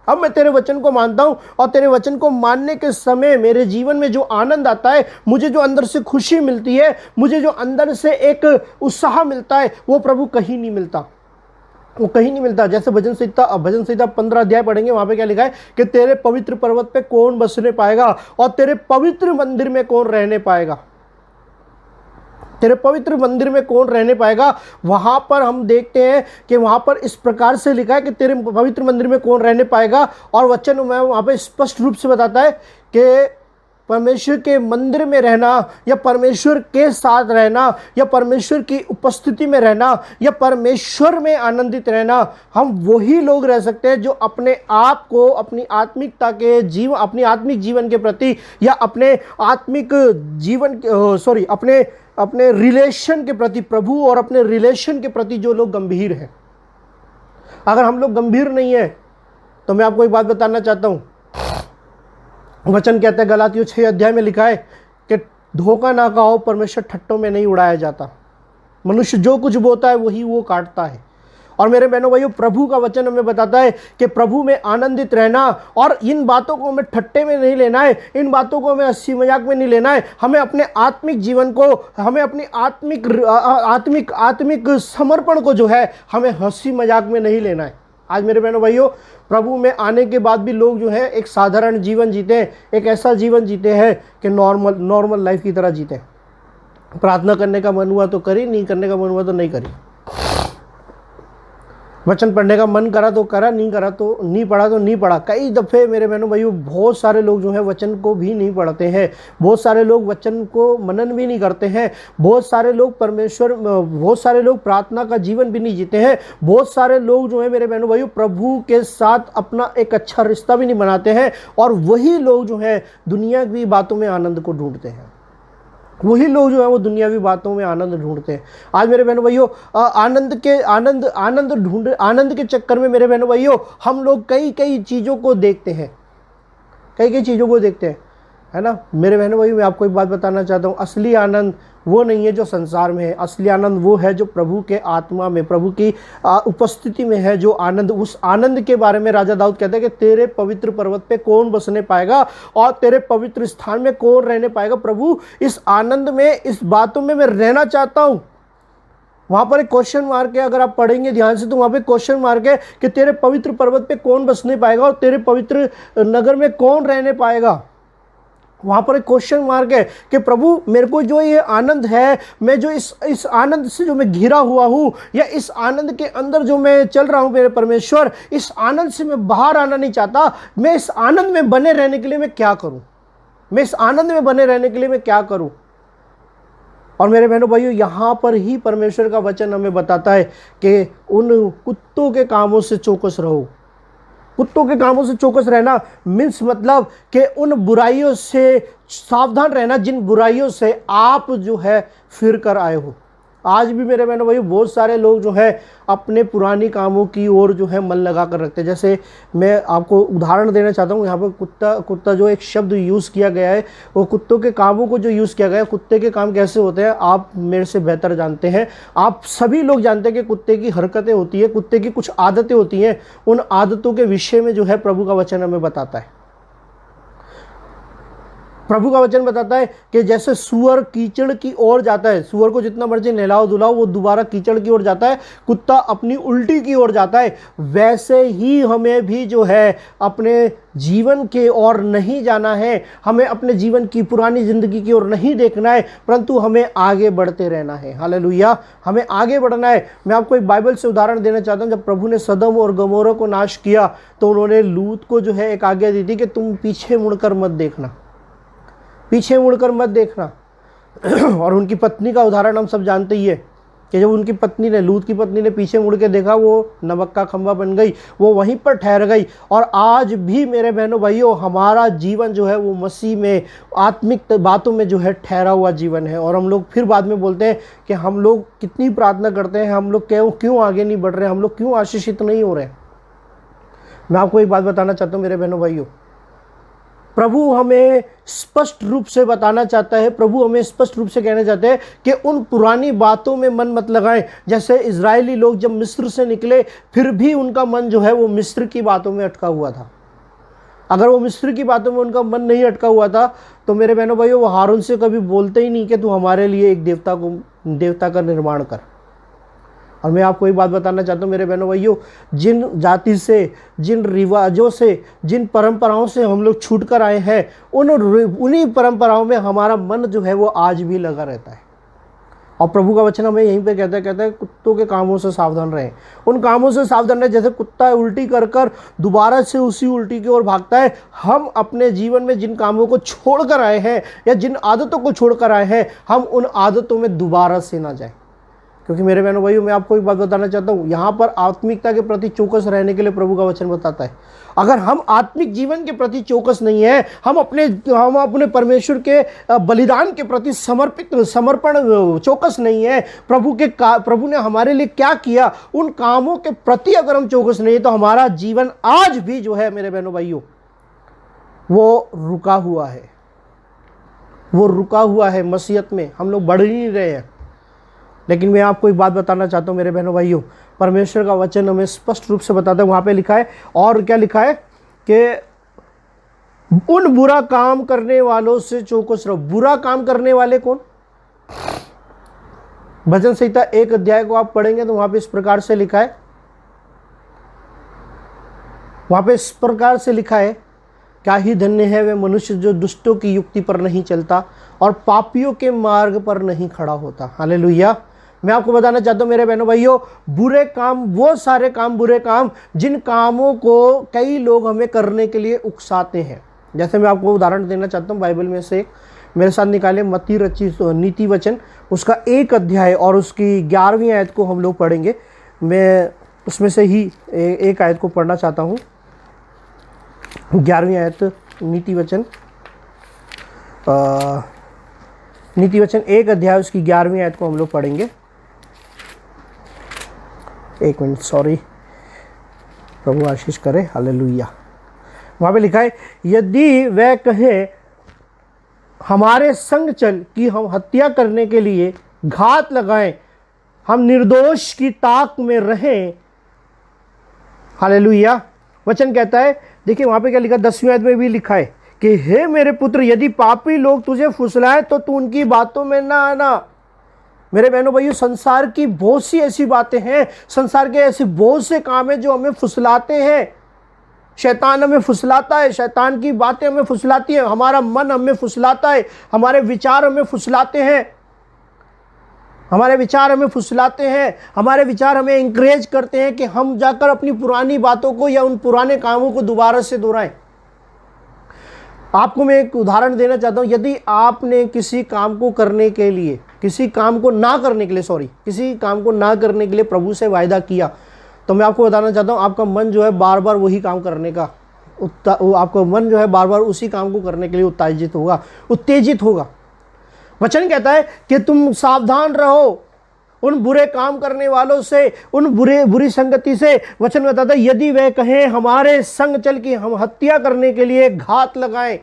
अब मैं तेरे वचन को मानता हूँ, और तेरे वचन को मानने के समय मेरे जीवन में जो आनंद आता है, मुझे जो अंदर से खुशी मिलती है, मुझे जो अंदर से एक उत्साह मिलता है, वो प्रभु कहीं नहीं मिलता, वो कहीं नहीं मिलता। जैसे भजन संहिता 15 अध्याय पढ़ेंगे, वहां पे क्या लिखा है कि तेरे पवित्र पर्वत पे कौन बसने पाएगा और तेरे पवित्र मंदिर में कौन रहने पाएगा, तेरे पवित्र मंदिर में कौन रहने पाएगा। वहां पर हम देखते हैं कि वहां पर इस प्रकार से लिखा है कि तेरे पवित्र मंदिर में कौन रहने पाएगा, और वचन में वहां पे स्पष्ट रूप से बताता है कि परमेश्वर के मंदिर में रहना, या परमेश्वर के साथ रहना, या परमेश्वर की उपस्थिति में रहना, या परमेश्वर में आनंदित रहना, हम वही लोग रह सकते हैं जो अपने आप को अपनी आत्मिकता के जीवन, अपनी आत्मिक जीवन के प्रति, या अपने आत्मिक जीवन अपने रिलेशन के प्रति, प्रभु और अपने रिलेशन के प्रति जो लोग गंभीर हैं। अगर हम लोग गंभीर नहीं है, तो मैं आपको एक बात बताना चाहता हूं। वचन कहता है, गलातियों 6 अध्याय में लिखा है कि धोखा ना खाओ, परमेश्वर ठट्टों में नहीं उड़ाया जाता। मनुष्य जो कुछ बोता है वही वो काटता है। और मेरे बहनों भाइयों, प्रभु का वचन हमें बताता है कि प्रभु में आनंदित रहना, और इन बातों को हमें ठट्टे में नहीं लेना है, इन बातों को हमें हंसी मजाक में नहीं लेना है। हमें अपने आत्मिक जीवन को, हमें अपनी आत्मिक समर्पण को जो है, हमें हंसी मजाक में नहीं लेना है। आज मेरे बहनों भाइयों, प्रभु में आने के बाद भी लोग जो है एक साधारण जीवन जीते हैं, एक ऐसा जीवन जीते हैं कि नॉर्मल लाइफ की तरह जीते हैं। प्रार्थना करने का मन हुआ तो करी, नहीं करने का मन हुआ तो नहीं करी। वचन पढ़ने का मन करा तो करा, नहीं करा तो नहीं पढ़ा तो नहीं पढ़ा। कई दफ़े मेरे बहनों भाइयों, बहुत सारे लोग जो है वचन को भी नहीं पढ़ते हैं, बहुत सारे लोग वचन को मनन भी नहीं करते हैं, बहुत सारे लोग प्रार्थना का जीवन भी नहीं जीते हैं, बहुत सारे लोग जो है मेरे बहनों भाइयों प्रभु के साथ अपना एक अच्छा रिश्ता भी नहीं बनाते हैं, और वही लोग जो है दुनियावी बातों में आनंद को ढूंढते हैं। वही लोग जो है वो दुनियावी बातों में आनंद ढूंढते हैं। आज मेरे बहनों भाइयों, आनंद के चक्कर में मेरे बहनों भाइयों हम लोग कई चीज़ों को देखते हैं, कई चीज़ों को देखते हैं, है ना। मेरे बहनों भाइयों, मैं आपको एक बात बताना चाहता हूँ, असली आनंद वो नहीं है जो संसार में है। असली आनंद वो है जो प्रभु के आत्मा में, प्रभु की उपस्थिति में है, जो आनंद। उस आनंद के बारे में राजा दाऊद कहता है कि तेरे पवित्र पर्वत पे कौन बसने पाएगा और तेरे पवित्र स्थान में कौन रहने पाएगा। प्रभु, इस आनंद में, इस बातों में मैं रहना चाहता हूँ। वहां पर एक क्वेश्चन मार्क है, अगर आप पढ़ेंगे ध्यान से तो वहां पे क्वेश्चन मार्क है कि तेरे पवित्र पर्वत पे कौन बसने पाएगा और तेरे पवित्र नगर में कौन रहने पाएगा। वहां पर एक क्वेश्चन मार्क है कि प्रभु, मेरे को जो ये आनंद है, मैं जो इस आनंद से जो मैं घिरा हुआ हूं, या इस आनंद के अंदर जो मैं चल रहा हूं, मेरे परमेश्वर, इस आनंद से मैं बाहर आना नहीं चाहता। मैं इस आनंद में बने रहने के लिए मैं क्या करूं, मैं इस आनंद में बने रहने के लिए मैं क्या करूं। और मेरे बहनों भाइयों, यहाँ पर ही परमेश्वर का वचन हमें बताता है कि उन कुत्तों के कामों से चौकस रहो। कुत्तों के कामों से चौकस रहना मीन्स मतलब कि उन बुराइयों से सावधान रहना जिन बुराइयों से आप जो है फिर कर आए हो। आज भी मेरे बहनों भाई बहुत सारे लोग जो है अपने पुरानी कामों की ओर जो है मन लगा कर रखते हैं। जैसे मैं आपको उदाहरण देना चाहता हूँ, यहाँ पर कुत्ता जो एक शब्द यूज़ किया गया है, वो कुत्तों के कामों को जो यूज़ किया गया है। कुत्ते के काम कैसे होते हैं आप मेरे से बेहतर जानते हैं। आप सभी लोग जानते हैं कि कुत्ते की हरकतें होती है, कुत्ते की कुछ आदतें होती हैं। उन आदतों के विषय में जो है प्रभु का वचन हमें बताता है। प्रभु का वचन बताता है कि जैसे सुअर कीचड़ की ओर जाता है, सुअर को जितना मर्जी नहलाओ धुलाओ वो दोबारा कीचड़ की ओर जाता है, कुत्ता अपनी उल्टी की ओर जाता है। वैसे ही हमें भी जो है अपने जीवन के ओर नहीं जाना है, हमें अपने जीवन की पुरानी ज़िंदगी की ओर नहीं देखना है, परंतु हमें आगे बढ़ते रहना है। हालेलुया, हमें आगे बढ़ना है। मैं आपको एक बाइबल से उदाहरण देना चाहता हूँ। जब प्रभु ने सदम और गमोरा को नाश किया तो उन्होंने लूत को जो है एक आज्ञा दी थी कि तुम पीछे मुड़कर मत देखना, पीछे मुड़कर मत देखना। और उनकी पत्नी का उदाहरण हम सब जानते ही है। कि जब उनकी पत्नी ने, लूत की पत्नी ने पीछे मुड़ के देखा, वो नमक का खंभा बन गई, वो वहीं पर ठहर गई। और आज भी मेरे बहनों भाइयों, हमारा जीवन जो है वो मसीह में, आत्मिक बातों में जो है ठहरा हुआ जीवन है। और हम लोग फिर बाद में बोलते हैं कि हम लोग कितनी प्रार्थना करते हैं, हम लोग क्यों आगे नहीं बढ़ रहे, हम लोग क्यों आशीषित नहीं हो रहे। मैं आपको एक बात बताना चाहता हूँ मेरे बहनों भाइयों, प्रभु हमें स्पष्ट रूप से बताना चाहता है, प्रभु हमें स्पष्ट रूप से कहना चाहते हैं कि उन पुरानी बातों में मन मत लगाएं। जैसे इजरायली लोग जब मिस्र से निकले, फिर भी उनका मन जो है वो मिस्र की बातों में अटका हुआ था। अगर वो मिस्र की बातों में उनका मन नहीं अटका हुआ था तो मेरे बहनों भाइयों, वो हारून से कभी बोलते ही नहीं कि तू हमारे लिए एक देवता का निर्माण कर। और मैं आपको एक बात बताना चाहता हूँ मेरे बहनों भाइयों, जिन जाति से, जिन रिवाजों से, जिन परंपराओं से हम लोग छूट कर आए हैं, उन्हीं परंपराओं में हमारा मन जो है वो आज भी लगा रहता है। और प्रभु का वचन हमें यहीं पे कहता है कुत्तों के कामों से सावधान रहें। उन कामों से सावधान रहें, जैसे कुत्ता उल्टी कर कर दोबारा से उसी उल्टी की ओर भागता है। हम अपने जीवन में जिन कामों को छोड़ कर आए हैं या जिन आदतों को छोड़ कर आए हैं, हम उन आदतों में दोबारा से ना जाएं। क्योंकि मेरे बहनों भाइयों, मैं आपको एक बात बताना चाहता हूँ, यहाँ पर आत्मिकता के प्रति चौकस रहने के लिए प्रभु का वचन बताता है। अगर हम आत्मिक जीवन के प्रति चौकस नहीं है, हम अपने परमेश्वर के बलिदान के प्रति समर्पण चौकस नहीं है, प्रभु ने हमारे लिए क्या किया, उन कामों के प्रति अगर हम चौकस नहीं है, तो हमारा जीवन आज भी जो है मेरे बहनों भाइयों वो रुका हुआ है। वो रुका हुआ है मसीहत में, हम लोग बढ़ ही नहीं रहे हैं। लेकिन मैं आपको एक बात बताना चाहता हूँ मेरे बहनों भाइयों, परमेश्वर का वचन हमें स्पष्ट रूप से बताता है। वहाँ पे लिखा है, और क्या लिखा है कि उन बुरा काम करने वालों से चौकस रहो। बुरा काम करने वाले कौन? भजन संहिता 1 अध्याय को आप पढ़ेंगे तो वहाँ पे इस प्रकार से लिखा है, वहाँ पे इस प्रकार से लिखा है, क्या ही धन्य है वे मनुष्य जो दुष्टों की युक्ति पर नहीं चलता और पापियों के मार्ग पर नहीं खड़ा होता। हालेलुया। मैं आपको बताना चाहता हूँ मेरे बहनों भाइयों, बुरे काम, वो सारे काम, बुरे काम जिन कामों को कई लोग हमें करने के लिए उकसाते हैं। जैसे मैं आपको उदाहरण देना चाहता हूँ बाइबल में से, मेरे साथ निकाले मत्ती रचित नीति वचन, उसका 1 अध्याय और उसकी 11वीं आयत को हम लोग पढ़ेंगे। मैं उसमें से ही एक आयत को पढ़ना चाहता हूँ। 11वीं आयत नीति वचन 1 अध्याय उसकी 11वीं आयत को हम लोग पढ़ेंगे। एक मिनट, सॉरी, प्रभु आशीष करे। हालेलुया। वहाँ पे लिखा है, यदि वह कहे हमारे संग चल कि हम हत्या करने के लिए घात लगाएं, हम निर्दोष की ताक में रहें। हालेलुया। वचन कहता है, देखिए वहाँ पे क्या लिखा, 10वीं आयत में भी लिखा है कि हे मेरे पुत्र, यदि पापी लोग तुझे फुसलाए तो तू उनकी बातों में ना आना। मेरे बहनों भाइयों, संसार की बहुत सी ऐसी बातें हैं, संसार के ऐसे बहुत से काम हैं जो हमें फुसलाते हैं। शैतान हमें फुसलाता है, शैतान की बातें हमें फुसलाती हैं, हमारा मन हमें फुसलाता है, हमारे विचार हमें फुसलाते हैं, हमारे विचार हमें फुसलाते हैं, हमारे विचार हमें इंकरेज करते हैं कि हम जाकर अपनी पुरानी बातों को या उन पुराने कामों को दोबारा से दोहराएं। आपको मैं एक उदाहरण देना चाहता हूं, यदि आपने किसी काम को करने के लिए, किसी काम को ना करने के लिए प्रभु से वायदा किया, तो मैं आपको बताना चाहता हूं आपका मन जो है बार बार वही काम करने का, आपका मन जो है बार बार उसी काम को करने के लिए उत्तेजित होगा। वचन कहता है कि तुम सावधान रहो उन बुरे काम करने वालों से, उन बुरी संगति से। वचन बताता है, यदि वह कहें हमारे संग चल कि हम हत्या करने के लिए घात लगाएं।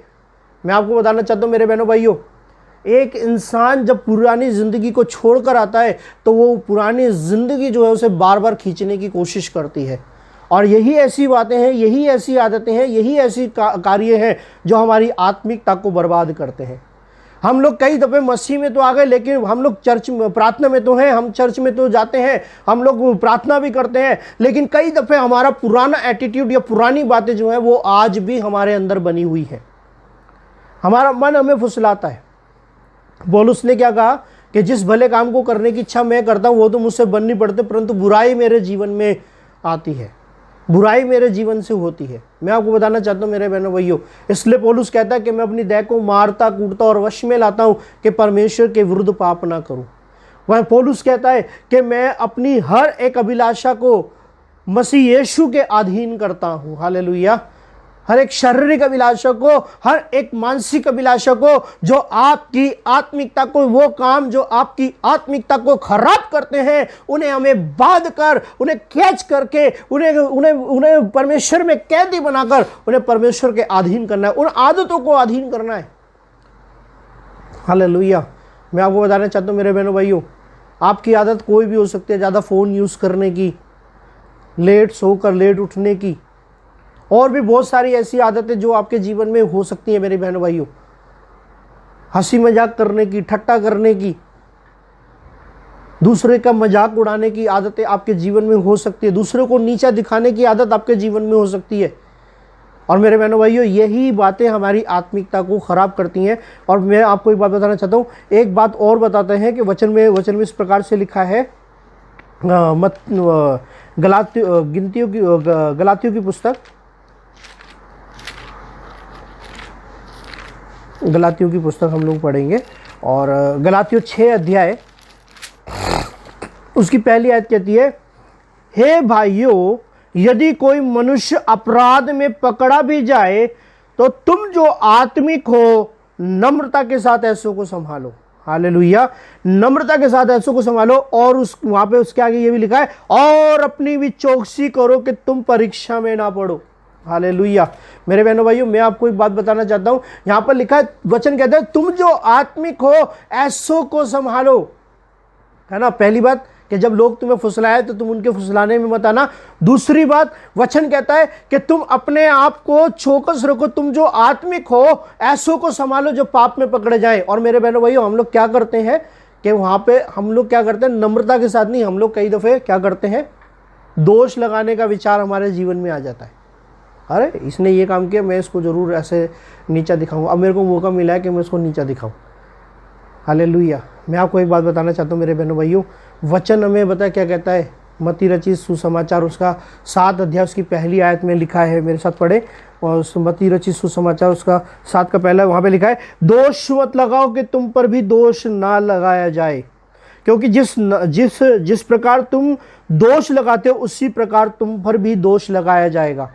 मैं आपको बताना चाहता हूं मेरे बहनों भाइयों, एक इंसान जब पुरानी ज़िंदगी को छोड़कर आता है तो वो पुरानी ज़िंदगी जो है उसे बार बार खींचने की कोशिश करती है। और यही ऐसी बातें हैं, यही ऐसी आदतें हैं, यही ऐसी कार्य हैं जो हमारी आत्मिकता को बर्बाद करते हैं। हम लोग कई दफ़े मसीह में तो आ गए, लेकिन हम लोग चर्च में प्रार्थना में तो हैं, हम चर्च में तो जाते हैं, हम लोग प्रार्थना भी करते हैं, लेकिन कई दफ़े हमारा पुराना एटीट्यूड या पुरानी बातें जो हैं वो आज भी हमारे अंदर बनी हुई हैं। हमारा मन हमें फुसलाता है। पौलुस ने क्या कहा कि जिस भले काम को करने की इच्छा मैं करता हूँ वो तो मुझसे बन नहीं पड़ते, परंतु बुराई मेरे जीवन में आती है, बुराई मेरे जीवन से होती है। मैं आपको बताना चाहता हूँ मेरे बहनों भाइयों, इसलिए पौलुस कहता है कि मैं अपनी देह को मारता, कूटता और वश में लाता हूँ कि परमेश्वर के विरुद्ध पाप ना करूँ। वह पौलुस कहता है कि मैं अपनी हर एक अभिलाषा को मसीह यीशु के अधीन करता हूं। हालेलुया। हर एक शारीरिक अभिलाषा को, हर एक मानसिक अभिलाषा को, जो आपकी आत्मिकता को, वो काम जो आपकी आत्मिकता को खराब करते हैं, उन्हें हमें बांध कर, उन्हें कैच करके, उन्हें परमेश्वर में कैदी बनाकर उन्हें परमेश्वर के अधीन करना है, उन आदतों को अधीन करना है। हालेलुया। मैं आपको बताना चाहता हूँ मेरे बहनों भाइयों, आपकी आदत कोई भी हो सकती है, ज़्यादा फ़ोन यूज़ करने की, लेट सोकर लेट उठने की, और भी बहुत सारी ऐसी आदतें जो आपके जीवन में हो सकती हैं मेरे बहनों भाइयों। हंसी मजाक करने की, ठट्टा करने की, दूसरे का मजाक उड़ाने की आदतें आपके जीवन में हो सकती है, दूसरे को नीचा दिखाने की आदत आपके जीवन में हो सकती है। और मेरे बहनों भाइयों, यही बातें हमारी आत्मिकता को खराब करती हैं। और मैं आपको एक बात बताना चाहता हूँ, एक बात और बताते हैं कि वचन में इस प्रकार से लिखा है, गलातियों की पुस्तक, गलातियों की पुस्तक हम लोग पढ़ेंगे, और गलातियों 6 अध्याय उसकी पहली आयत कहती है, हे भाइयों, यदि कोई मनुष्य अपराध में पकड़ा भी जाए तो तुम जो आत्मिक हो नम्रता के साथ ऐसों को संभालो। हालेलुया। नम्रता के साथ ऐसों को संभालो। और वहां पे उसके आगे ये भी लिखा है, और अपनी भी चौकसी करो कि तुम परीक्षा में ना पड़ो। हालेलुया। मेरे बहनों भाइयों, मैं आपको एक बात बताना चाहता हूं, यहां पर लिखा है, वचन कहता है तुम जो आत्मिक हो ऐसों को संभालो, है ना। पहली बात कि जब लोग तुम्हें फुसलाए तो तुम उनके फुसलाने में मत आना। दूसरी बात, वचन कहता है कि तुम अपने आप को चौकस रखो, तुम जो आत्मिक हो ऐसों को संभालो जो पाप में पकड़े जाएं। और मेरे बहनों भाइयों, हम लोग क्या करते हैं कि वहां पे हम लोग क्या करते हैं, नम्रता के साथ नहीं, हम लोग कई दफे क्या करते हैं, दोष लगाने का विचार हमारे जीवन में आ जाता है। अरे इसने ये काम किया, मैं इसको जरूर ऐसे नीचा दिखाऊंगा, अब मेरे को मौका मिला है कि मैं इसको नीचा दिखाऊं। हालेलुया। मैं आपको एक बात बताना चाहता हूँ मेरे बहनों भाइयों, वचन हमें बता क्या कहता है, मत्ती रचित सुसमाचार उसका 7 अध्याय उसकी पहली आयत में लिखा है, मेरे साथ पढ़े, और मत्ती रचित सुसमाचार उसका 7 का पहला, वहाँ पे लिखा है, दोष मत लगाओ कि तुम पर भी दोष ना लगाया जाए, क्योंकि जिस प्रकार तुम दोष लगाते हो उसी प्रकार तुम पर भी दोष लगाया जाएगा।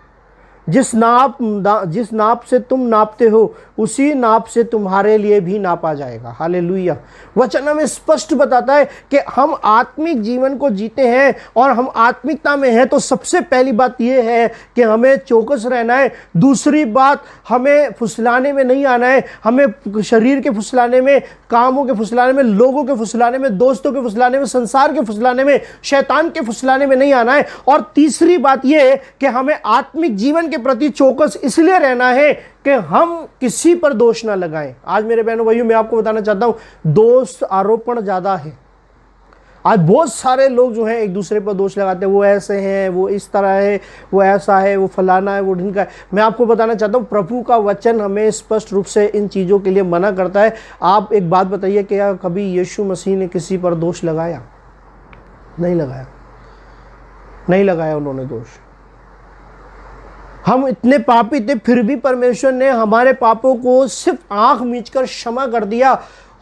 जिस नाप से तुम नापते हो उसी नाप से तुम्हारे लिए भी नापा जाएगा। हालेलुया। वचन हमें स्पष्ट बताता है कि हम आत्मिक जीवन को जीते हैं और हम आत्मिकता में हैं, तो सबसे पहली बात यह है कि हमें चौकस रहना है। दूसरी बात, हमें फुसलाने में नहीं आना है, हमें शरीर के फुसलाने में, कामों के फुसलाने में, लोगों के फुसलाने में, दोस्तों के फुसलाने में, संसार के फुसलाने में, शैतान के फुसलाने में नहीं आना है। और तीसरी बात यह है कि हमें आत्मिक जीवन के प्रति चौकस इसलिए रहना है कि हम किसी पर दोष ना लगाएं। आज मेरे बहनों भाइयों, मैं आपको बताना चाहता हूं, दोष आरोपण ज्यादा है। आज बहुत सारे लोग जो हैं एक दूसरे पर दोष लगाते हैं, वो ऐसे हैं, वो इस तरह है, वो ऐसा है, वो फलाना है, वो ढिंका है। मैं आपको बताना चाहता हूं, प्रभु का वचन हमें स्पष्ट रूप से इन चीज़ों के लिए मना करता है। आप एक बात बताइए, क्या कभी यीशु मसीह ने किसी पर दोष लगाया? नहीं लगाया, नहीं लगाया उन्होंने दोष। हम इतने पापी थे, फिर भी परमेश्वर ने हमारे पापों को सिर्फ आंख मीचकर क्षमा कर दिया,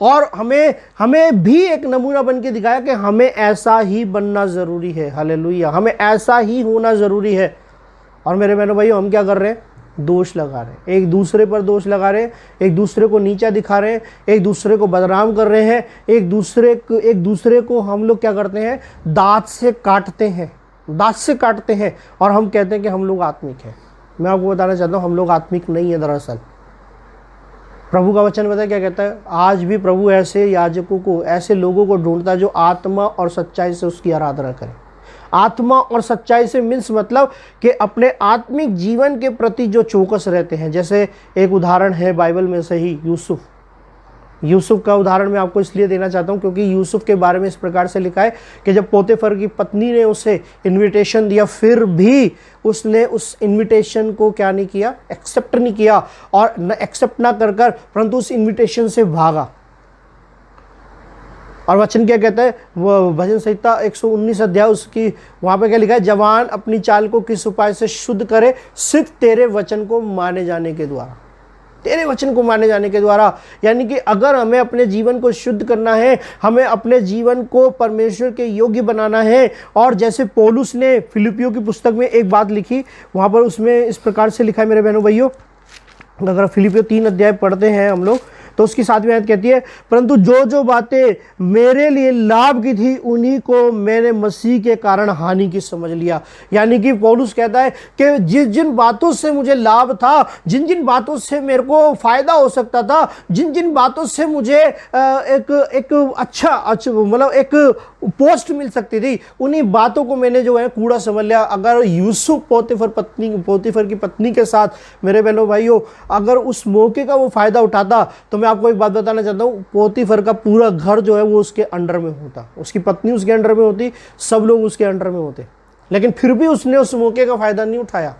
और हमें भी एक नमूना बन के दिखाया कि हमें ऐसा ही बनना जरूरी है। हालेलुया। हमें ऐसा ही होना जरूरी है। और मेरे बहनों भाइयों, हम क्या कर रहे हैं? दोष लगा रहे हैं, एक दूसरे पर दोष लगा रहे हैं, एक दूसरे को नीचा दिखा रहे हैं, एक दूसरे को बदनाम कर रहे हैं, एक दूसरे को हम लोग क्या करते हैं, दांत से काटते हैं, और हम कहते हैं कि हम लोग आत्मिक हैं। मैं आपको बताना चाहता हूँ, हम लोग आत्मिक नहीं है। दरअसल प्रभु का वचन बताया क्या कहता है, आज भी प्रभु ऐसे याजकों को, ऐसे लोगों को ढूंढता है जो आत्मा और सच्चाई से उसकी आराधना करें। आत्मा और सच्चाई से मीन्स मतलब कि अपने आत्मिक जीवन के प्रति जो चौकस रहते हैं। जैसे एक उदाहरण है बाइबल में से ही, यूसुफ का उदाहरण मैं आपको इसलिए देना चाहता हूं क्योंकि यूसुफ के बारे में इस प्रकार से लिखा है कि जब पोतीफर की पत्नी ने उसे इनविटेशन दिया, फिर भी उसने उस इनविटेशन को क्या नहीं किया, एक्सेप्ट नहीं किया, और न एक्सेप्ट ना कर परंतु उस इनविटेशन से भागा। और वचन क्या कहता है, वो भजन संहिता 119 अध्याय उसकी, वहां पे क्या लिखा है, जवान अपनी चाल को किस उपाय से शुद्ध करे, सिर्फ तेरे वचन को माने जाने के द्वारा। तेरे वचन को माने जाने के द्वारा। यानी कि अगर हमें अपने जीवन को शुद्ध करना है, हमें अपने जीवन को परमेश्वर के योग्य बनाना है, और जैसे पौलुस ने फिलिपियों की पुस्तक में एक बात लिखी, वहाँ पर उसमें इस प्रकार से लिखा है मेरे बहनों भाइयों, अगर फिलिपियों 3 अध्याय पढ़ते हैं हम लोग तो उसकी 7वीं आयत कहती है, परंतु जो जो बातें मेरे लिए लाभ की थी उन्हीं को मैंने मसीह के कारण हानि की समझ लिया। यानी कि पौलुस कहता है कि जिन जिन बातों से मुझे लाभ था, जिन जिन बातों से मेरे को फायदा हो सकता था, जिन जिन बातों से मुझे एक अच्छा मतलब एक पोस्ट मिल सकती थी, उन्हीं बातों को मैंने जो है कूड़ा समझ लिया। अगर यूसुफ पोतीफर की पत्नी के साथ मेरे बहनों भाइयों अगर उस मौके का वो फायदा उठाता, तो मैं आपको एक बात बताना चाहता हूँ, पोतीफर का पूरा घर जो है वो उसके अंडर में होता, उसकी पत्नी उसके अंडर में होती, सब लोग उसके अंडर में होते, लेकिन फिर भी उसने उस मौके का फायदा नहीं उठाया।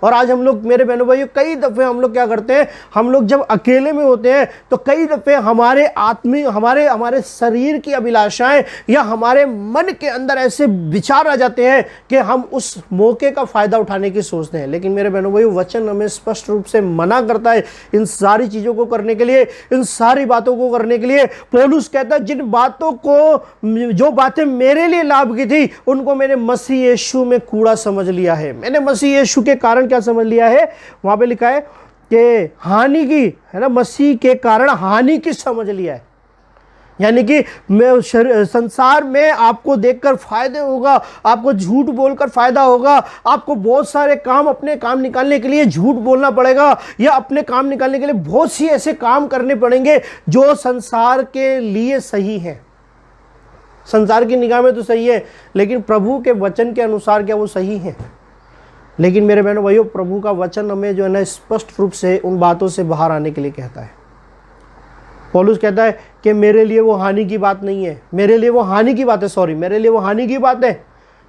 और आज हम लोग मेरे बहनों भाइयों कई दफ़े हम लोग क्या करते हैं, हम लोग जब अकेले में होते हैं तो कई दफ़े हमारे शरीर की अभिलाषाएं या हमारे मन के अंदर ऐसे विचार आ जाते हैं कि हम उस मौके का फ़ायदा उठाने की सोचते हैं। लेकिन मेरे बहनों भाइयों वचन हमें स्पष्ट रूप से मना करता है इन सारी चीज़ों को करने के लिए, इन सारी बातों को करने के लिए। पौलुस कहता है जिन बातों को, जो बातें मेरे लिए लाभ की थी, उनको मैंने मसीह यीशु में कूड़ा समझ लिया है। मैंने मसीह यीशु के कारण क्या समझ लिया है, वहां पे लिखा है कि हानि की, है ना, मसीह के कारण हानि की समझ लिया है। यानी कि मैं संसार में आपको देखकर फायदे होगा, आपको झूठ बोलकर फायदा होगा, आपको बहुत सारे काम, अपने काम निकालने के लिए झूठ बोलना पड़ेगा, या अपने काम निकालने के लिए बहुत सी ऐसे काम करने पड़ेंगे जो संसार के लिए सही है, संसार की निगाह में तो सही है, लेकिन प्रभु के वचन के अनुसार क्या वो सही है? लेकिन मेरे बहनों भाइयों प्रभु का वचन हमें जो है ना स्पष्ट रूप से उन बातों से बाहर आने के लिए कहता है। पौलुस कहता है कि मेरे लिए वो हानि की बात नहीं है, मेरे लिए वो हानि की बात है, मेरे लिए वो हानि की बात है,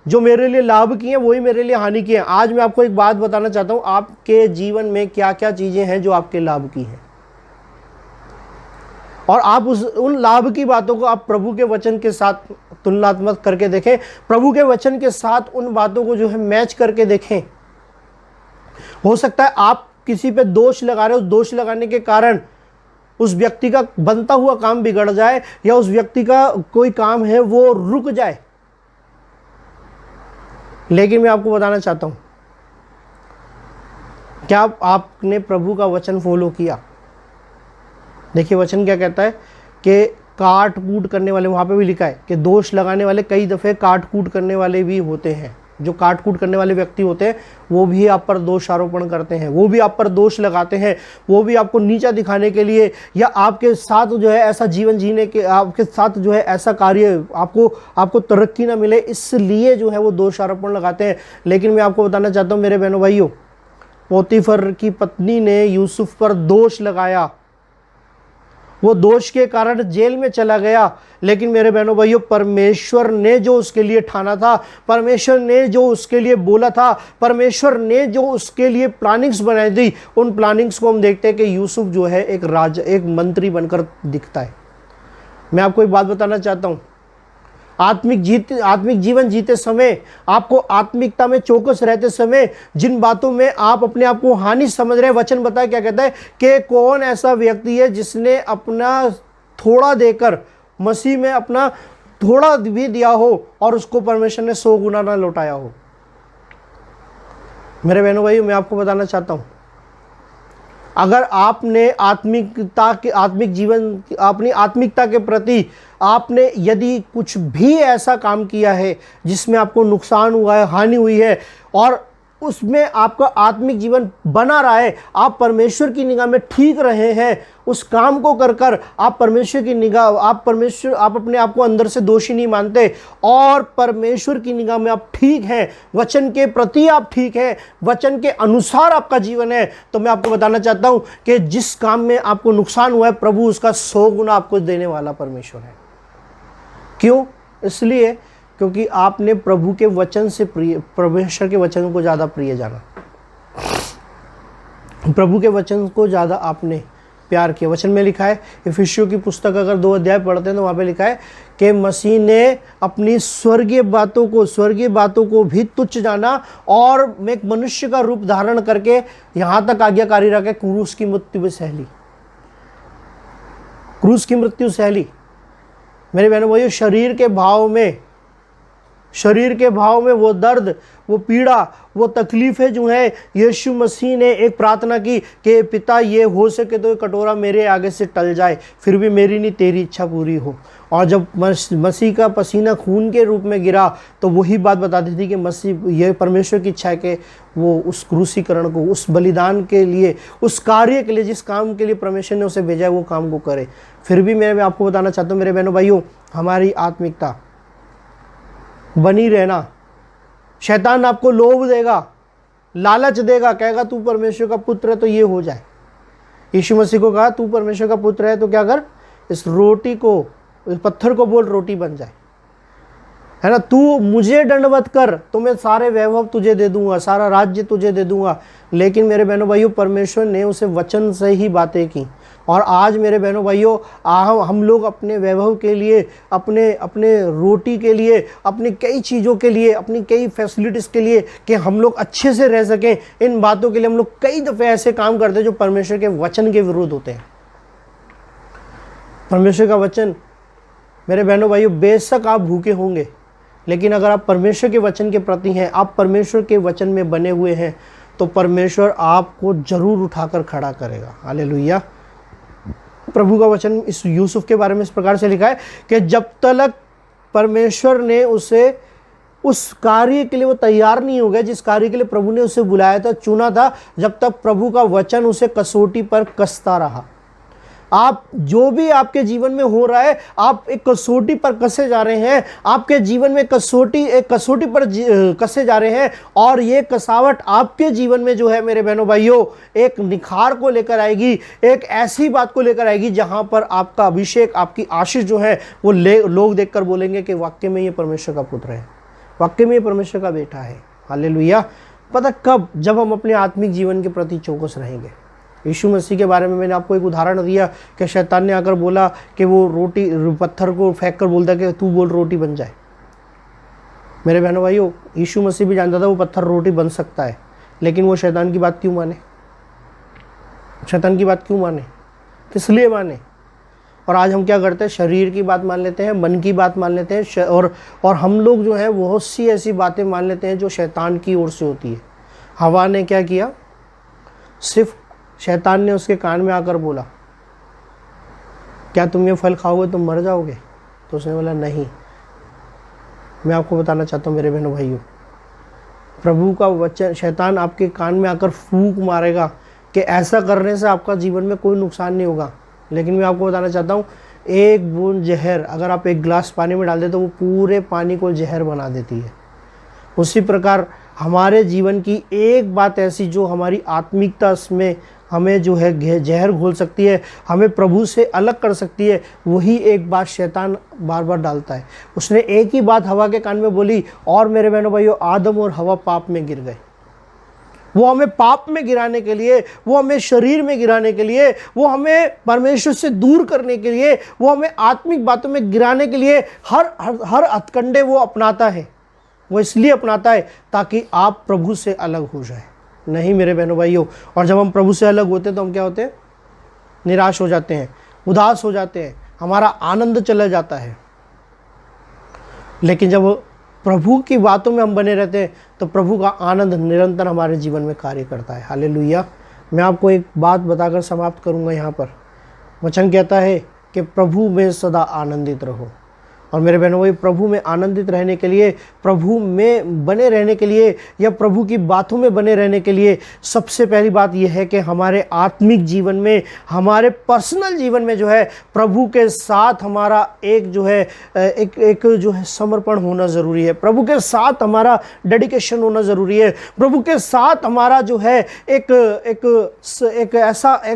जो मेरे लिए लाभ की है वही मेरे लिए हानि की है। आज मैं आपको एक बात बताना चाहता हूँ, आपके जीवन में क्या क्या चीज़ें हैं जो आपके लाभ की हैं, और आप उन लाभ की बातों को आप प्रभु के वचन के साथ तुलनात्मक करके देखें, प्रभु के वचन के साथ उन बातों को जो है मैच करके देखें। हो सकता है आप किसी पे दोष लगा रहे हो, दोष लगाने के कारण उस व्यक्ति का बनता हुआ काम बिगड़ जाए, या उस व्यक्ति का कोई काम है वो रुक जाए। लेकिन मैं आपको बताना चाहता हूं, क्या आपने प्रभु का वचन फॉलो किया? देखिए वचन क्या कहता है कि काट कूट करने वाले, वहाँ पे भी लिखा है कि दोष लगाने वाले कई दफ़े काट कूट करने वाले भी होते हैं। जो काट कूट करने वाले व्यक्ति होते हैं वो भी आप पर दोष आरोपण करते हैं, वो भी आप पर दोष लगाते हैं, वो भी आपको नीचा दिखाने के लिए, या आपके साथ जो है ऐसा जीवन जीने के, आपके साथ जो है ऐसा कार्य आपको तरक्की ना मिले, इसलिए जो है वो दोष आरोपण लगाते हैं। लेकिन मैं आपको बताना चाहता हूँ मेरे बहनों भाइयों, पोतीफर की पत्नी ने यूसुफ पर दोष लगाया, वो दोष के कारण जेल में चला गया, लेकिन मेरे बहनों भाइयों परमेश्वर ने जो उसके लिए ठाना था, परमेश्वर ने जो उसके लिए बोला था, परमेश्वर ने जो उसके लिए प्लानिंग्स बनाई थी, उन प्लानिंग्स को हम देखते हैं कि यूसुफ जो है एक मंत्री बनकर दिखता है। मैं आपको एक बात बताना चाहता हूँ, आत्मिक जीवन जीते समय, आपको आत्मिकता में चौकस रहते समय, जिन बातों में आप अपने आप को हानि समझ रहे हैं, वचन बताए क्या कहता है कि कौन ऐसा व्यक्ति है जिसने अपना थोड़ा देकर, मसीह में अपना थोड़ा भी दिया हो और उसको परमेश्वर ने 100 गुना ना लौटाया हो। मेरे बहनों भाइयों मैं आपको बताना चाहता हूं, अगर आपने आत्मिक जीवन, अपनी आत्मिकता के प्रति आपने यदि कुछ भी ऐसा काम किया है जिसमें आपको नुकसान हुआ है, हानि हुई है, और उसमें आपका आत्मिक जीवन बना रहा है, आप परमेश्वर की निगाह में ठीक रहे हैं, उस काम को कर आप परमेश्वर की निगाह, आप अपने आप को अंदर से दोषी नहीं मानते, और परमेश्वर की निगाह में आप ठीक हैं, वचन के प्रति आप ठीक हैं, वचन के अनुसार आपका जीवन है, तो मैं आपको बताना चाहता हूं कि जिस काम में आपको नुकसान हुआ है, प्रभु उसका 100 गुना आपको देने वाला परमेश्वर है। क्यों? इसलिए क्योंकि आपने प्रभु के वचन से परमेश्वर के वचन को ज़्यादा प्रिय जाना, प्रभु के वचन को ज़्यादा आपने प्यार किया। वचन में लिखा है, इफिसियों की पुस्तक अगर 2 अध्याय पढ़ते हैं तो वहाँ पे लिखा है कि मसीह ने अपनी स्वर्गीय बातों को भी तुच्छ जाना और एक मनुष्य का रूप धारण करके यहाँ तक आज्ञाकारी रह के क्रूस की मृत्यु सह ली। मेरे बहनों भाइयों, शरीर के भाव में वो दर्द, वो पीड़ा, वो तकलीफें जो है, यीशु मसीह ने एक प्रार्थना की कि पिता ये हो सके तो ये कटोरा मेरे आगे से टल जाए, फिर भी मेरी नहीं तेरी इच्छा पूरी हो। और जब मसीह का पसीना खून के रूप में गिरा तो वही बात बताती थी कि मसीह, ये परमेश्वर की इच्छा है कि वो उस क्रूसीकरण को, उस बलिदान के लिए, उस कार्य के लिए, जिस काम के लिए परमेश्वर ने उसे भेजा है वो काम को करे। फिर भी मैं आपको बताना चाहता हूँ मेरे बहनों भाइयों, हमारी आत्मिकता बनी रहना। शैतान आपको लोभ देगा, लालच देगा, कहेगा तू परमेश्वर का पुत्र है तो ये हो जाए। यीशु मसीह को कहा तू परमेश्वर का पुत्र है तो क्या कर, इस रोटी को, इस पत्थर को बोल रोटी बन जाए, है ना। तू मुझे दंडवत कर तो मैं सारे वैभव तुझे दे दूंगा, सारा राज्य तुझे दे दूंगा। लेकिन मेरे बहनों भाइयों, परमेश्वर ने उसे वचन से ही बातें की। और आज मेरे बहनों भाइयों, हम लोग अपने वैभव के लिए, अपने रोटी के लिए, अपनी कई चीज़ों के लिए, अपनी कई फैसिलिटीज़ के लिए, कि हम लोग अच्छे से रह सकें, इन बातों के लिए हम लोग कई दफ़े ऐसे काम करते हैं जो परमेश्वर के वचन के विरुद्ध होते हैं। परमेश्वर का वचन, मेरे बहनों भाइयों, बेशक आप भूखे होंगे, लेकिन अगर आप परमेश्वर के वचन के प्रति हैं, आप परमेश्वर के वचन में बने हुए हैं, तो परमेश्वर आपको जरूर उठाकर खड़ा करेगा। हालेलुया। प्रभु का वचन इस यूसुफ के बारे में इस प्रकार से लिखा है कि जब तक परमेश्वर ने उसे उस कार्य के लिए वो तैयार नहीं हो गया जिस कार्य के लिए प्रभु ने उसे बुलाया था, चुना था, जब तक प्रभु का वचन उसे कसौटी पर कसता रहा। आप जो भी आपके जीवन में हो रहा है, आप एक कसौटी पर कसे जा रहे हैं, आपके जीवन में एक कसौटी पर कसे जा रहे हैं। और ये कसावट आपके जीवन में जो है मेरे बहनों भाइयों, एक निखार को लेकर आएगी, एक ऐसी बात को लेकर आएगी जहां पर आपका अभिषेक, आपकी आशीष जो है वो लोग देखकर बोलेंगे कि वाकई में ये परमेश्वर का पुत्र है, वाकई में ये परमेश्वर का बेटा है। हालेलुया। पता कब? जब हम अपने आत्मिक जीवन के प्रति चौकस रहेंगे। यीशु मसीह के बारे में मैंने आपको एक उदाहरण दिया कि शैतान ने आकर बोला कि वो पत्थर को फेंक कर बोलता कि तू बोल रोटी बन जाए। मेरे बहनों भाइयों, यीशु मसीह भी जानता था वो पत्थर रोटी बन सकता है, लेकिन वो शैतान की बात क्यों माने? शैतान की बात क्यों माने? किस लिए माने? और आज हम क्या करते हैं? शरीर की बात मान लेते हैं, मन की बात मान लेते हैं, और हम लोग जो है बहुत सी ऐसी बातें मान लेते हैं जो शैतान की ओर से होती है। हवा ने क्या किया? सिर्फ शैतान ने उसके कान में आकर बोला, क्या तुम ये फल खाओगे तुम मर जाओगे? तो उसने बोला नहीं। मैं आपको बताना चाहता हूँ मेरे बहनों भाइयों, प्रभु का वचन, शैतान आपके कान में आकर फूंक मारेगा कि ऐसा करने से आपका जीवन में कोई नुकसान नहीं होगा। लेकिन मैं आपको बताना चाहता हूँ, एक बूंद जहर अगर आप एक गिलास पानी में डाल दे तो वो पूरे पानी को जहर बना देती है। उसी प्रकार हमारे जीवन की एक बात ऐसी जो हमारी आत्मिकता में हमें जो है जहर घोल सकती है, हमें प्रभु से अलग कर सकती है, वही एक बात शैतान बार बार डालता है। उसने एक ही बात हवा के कान में बोली और मेरे बहनों भाइयों, आदम और हवा पाप में गिर गए। वो हमें पाप में गिराने के लिए, वो हमें शरीर में गिराने के लिए, वो हमें परमेश्वर से दूर करने के लिए, वो हमें आत्मिक बातों में गिराने के लिए हर हथकंडे वो अपनाता है। वो इसलिए अपनाता है ताकि आप प्रभु से अलग हो जाए। नहीं मेरे बहनों भाइयों, और जब हम प्रभु से अलग होते हैं तो हम क्या होते हैं? निराश हो जाते हैं, उदास हो जाते हैं, हमारा आनंद चला जाता है। लेकिन जब प्रभु की बातों में हम बने रहते हैं तो प्रभु का आनंद निरंतर हमारे जीवन में कार्य करता है। हालेलुया। मैं आपको एक बात बताकर समाप्त करूंगा यहाँ पर। वचन कहता है कि प्रभु में सदा आनंदित रहो। और मेरे बहनों भाई, प्रभु में आनंदित रहने के लिए, प्रभु में बने रहने के लिए, या प्रभु की बातों में बने रहने के लिए सबसे पहली बात यह है कि हमारे आत्मिक जीवन में, हमारे पर्सनल जीवन में जो है प्रभु के साथ हमारा एक जो है एक जो है समर्पण होना ज़रूरी है। प्रभु के साथ हमारा डेडिकेशन होना ज़रूरी है। प्रभु के साथ हमारा जो है एक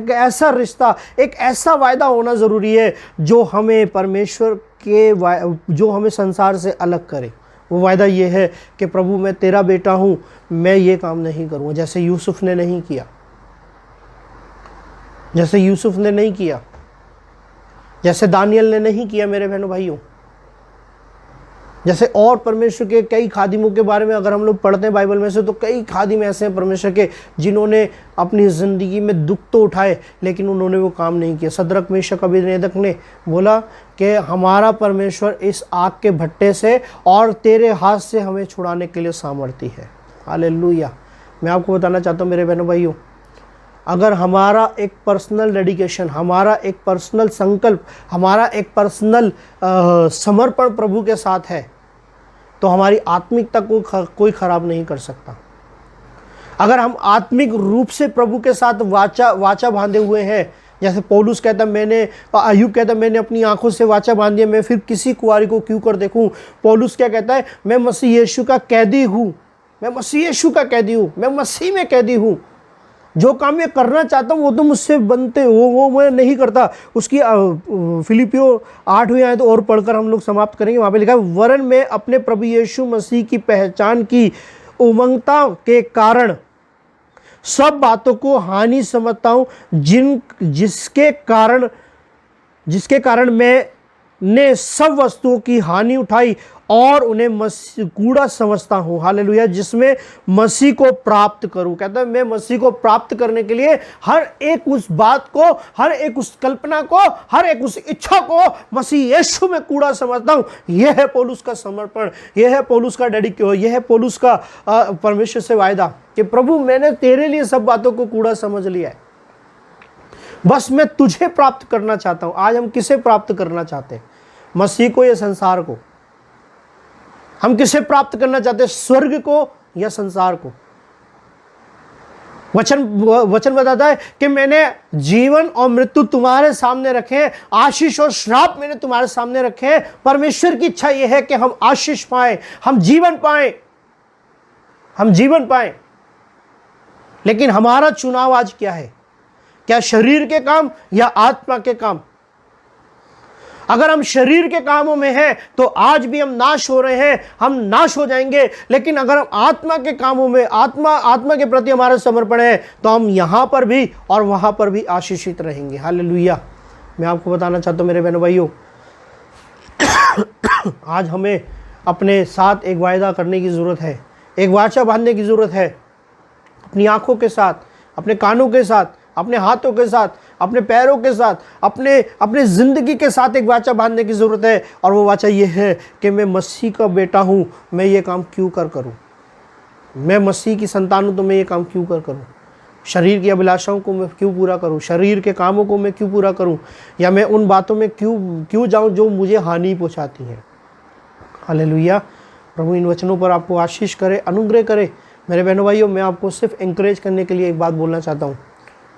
ऐसा रिश्ता, एक ऐसा वायदा होना ज़रूरी है जो हमें परमेश्वर जो हमें संसार से अलग करे। वो वायदा ये है कि प्रभु मैं तेरा बेटा हूँ, मैं ये काम नहीं करूँगा जैसे यूसुफ ने नहीं किया, जैसे यूसुफ ने नहीं किया, जैसे दानियल ने नहीं किया। मेरे बहनों भाइयों, जैसे और परमेश्वर के कई खादिमों के बारे में अगर हम लोग पढ़ते हैं बाइबल में से, तो कई खादिम ऐसे हैं परमेश्वर के जिन्होंने अपनी ज़िंदगी में दुख तो उठाए लेकिन उन्होंने वो काम नहीं किया। सदरक मेशक अबेदनेगो ने बोला कि हमारा परमेश्वर इस आग के भट्टे से और तेरे हाथ से हमें छुड़ाने के लिए सामर्थी है। हालेलुया। मैं आपको बताना चाहता हूँ मेरे बहनों भाइयों, अगर हमारा एक पर्सनल डेडिकेशन, हमारा एक पर्सनल संकल्प, हमारा एक पर्सनल समर्पण प्रभु के साथ है, तो हमारी आत्मिकता को कोई खराब नहीं कर सकता। अगर हम आत्मिक रूप से प्रभु के साथ वाचा बांधे हुए हैं, जैसे पौलुस कहता, मैंने अय्यूब कहता, मैंने अपनी आंखों से वाचा बांधी है, मैं फिर किसी कुंवारी को क्यों कर देखूं। पौलुस क्या कहता है, मैं मसीह यीशु का कैदी हूँ, मैं मसीह यीशु का कैदी हूँ, मैं मसीह में कैदी हूँ। जो काम मैं करना चाहता हूँ वो तो मुझसे बनते वो मैं नहीं करता। उसकी फिलिपियो 8वीं आयत और पढ़कर हम लोग समाप्त करेंगे। वहाँ पे लिखा है, वरन मैं अपने प्रभु यीशु मसीह की पहचान की उमंगता के कारण सब बातों को हानि समझता हूँ, जिसके कारण मैंने सब वस्तुओं की हानि उठाई और उन्हें कूड़ा समझता हूँ। हालेलुया। जिसमें मसीह को प्राप्त करूँ। कहता है मैं मसीह को प्राप्त करने के लिए हर एक उस बात को, हर एक उस कल्पना को, हर एक उस इच्छा को मसीह यीशु में कूड़ा समझता हूँ। यह है पौलुस का समर्पण, यह है पौलुस का डेडिकेशन, यह है पौलुस का परमेश्वर से वायदा कि प्रभु मैंने तेरे लिए सब बातों को कूड़ा समझ लिया है, बस मैं तुझे प्राप्त करना चाहता हूँ। आज हम किसे प्राप्त करना चाहते हैं, मसीह को या संसार को? हम किसे प्राप्त करना चाहते हैं, स्वर्ग को या संसार को? वचन बताता है कि मैंने जीवन और मृत्यु तुम्हारे सामने रखे हैं, आशीष और श्राप मैंने तुम्हारे सामने रखे हैं। परमेश्वर की इच्छा यह है कि हम आशीष पाएं, हम जीवन पाएं, हम जीवन पाएं। लेकिन हमारा चुनाव आज क्या है? क्या शरीर के काम या आत्मा के काम? अगर हम शरीर के कामों में हैं तो आज भी हम नाश हो रहे हैं, हम नाश हो जाएंगे। लेकिन अगर हम आत्मा के कामों में, आत्मा के प्रति हमारा समर्पण है, तो हम यहां पर भी और वहां पर भी आशीषित रहेंगे। हालेलुया। मैं आपको बताना चाहता हूं मेरे बहनों भाइयों, आज हमें अपने साथ एक वायदा करने की जरूरत है, एक वाचा बांधने की जरूरत है। अपनी आंखों के साथ, अपने कानों के साथ, अपने हाथों के साथ, अपने पैरों के साथ, अपने ज़िंदगी के साथ एक वाचा बांधने की ज़रूरत है। और वो वाचा ये है कि मैं मसीह का बेटा हूँ, मैं ये काम क्यों करूँ? मैं मसीह की संतान हूँ तो मैं ये काम क्यों करूँ? शरीर की अभिलाषाओं को मैं क्यों पूरा करूँ? शरीर के कामों को मैं क्यों पूरा करूँ? या मैं उन बातों में क्यों जाऊँ जो मुझे हानि पहुँचाती हैं? हालेलुया। प्रभु इन वचनों पर आपको आशीष करे, अनुग्रह करे। मेरे बहनों भाइयों, मैं आपको सिर्फ इंकरेज करने के लिए एक बात बोलना चाहता हूँ।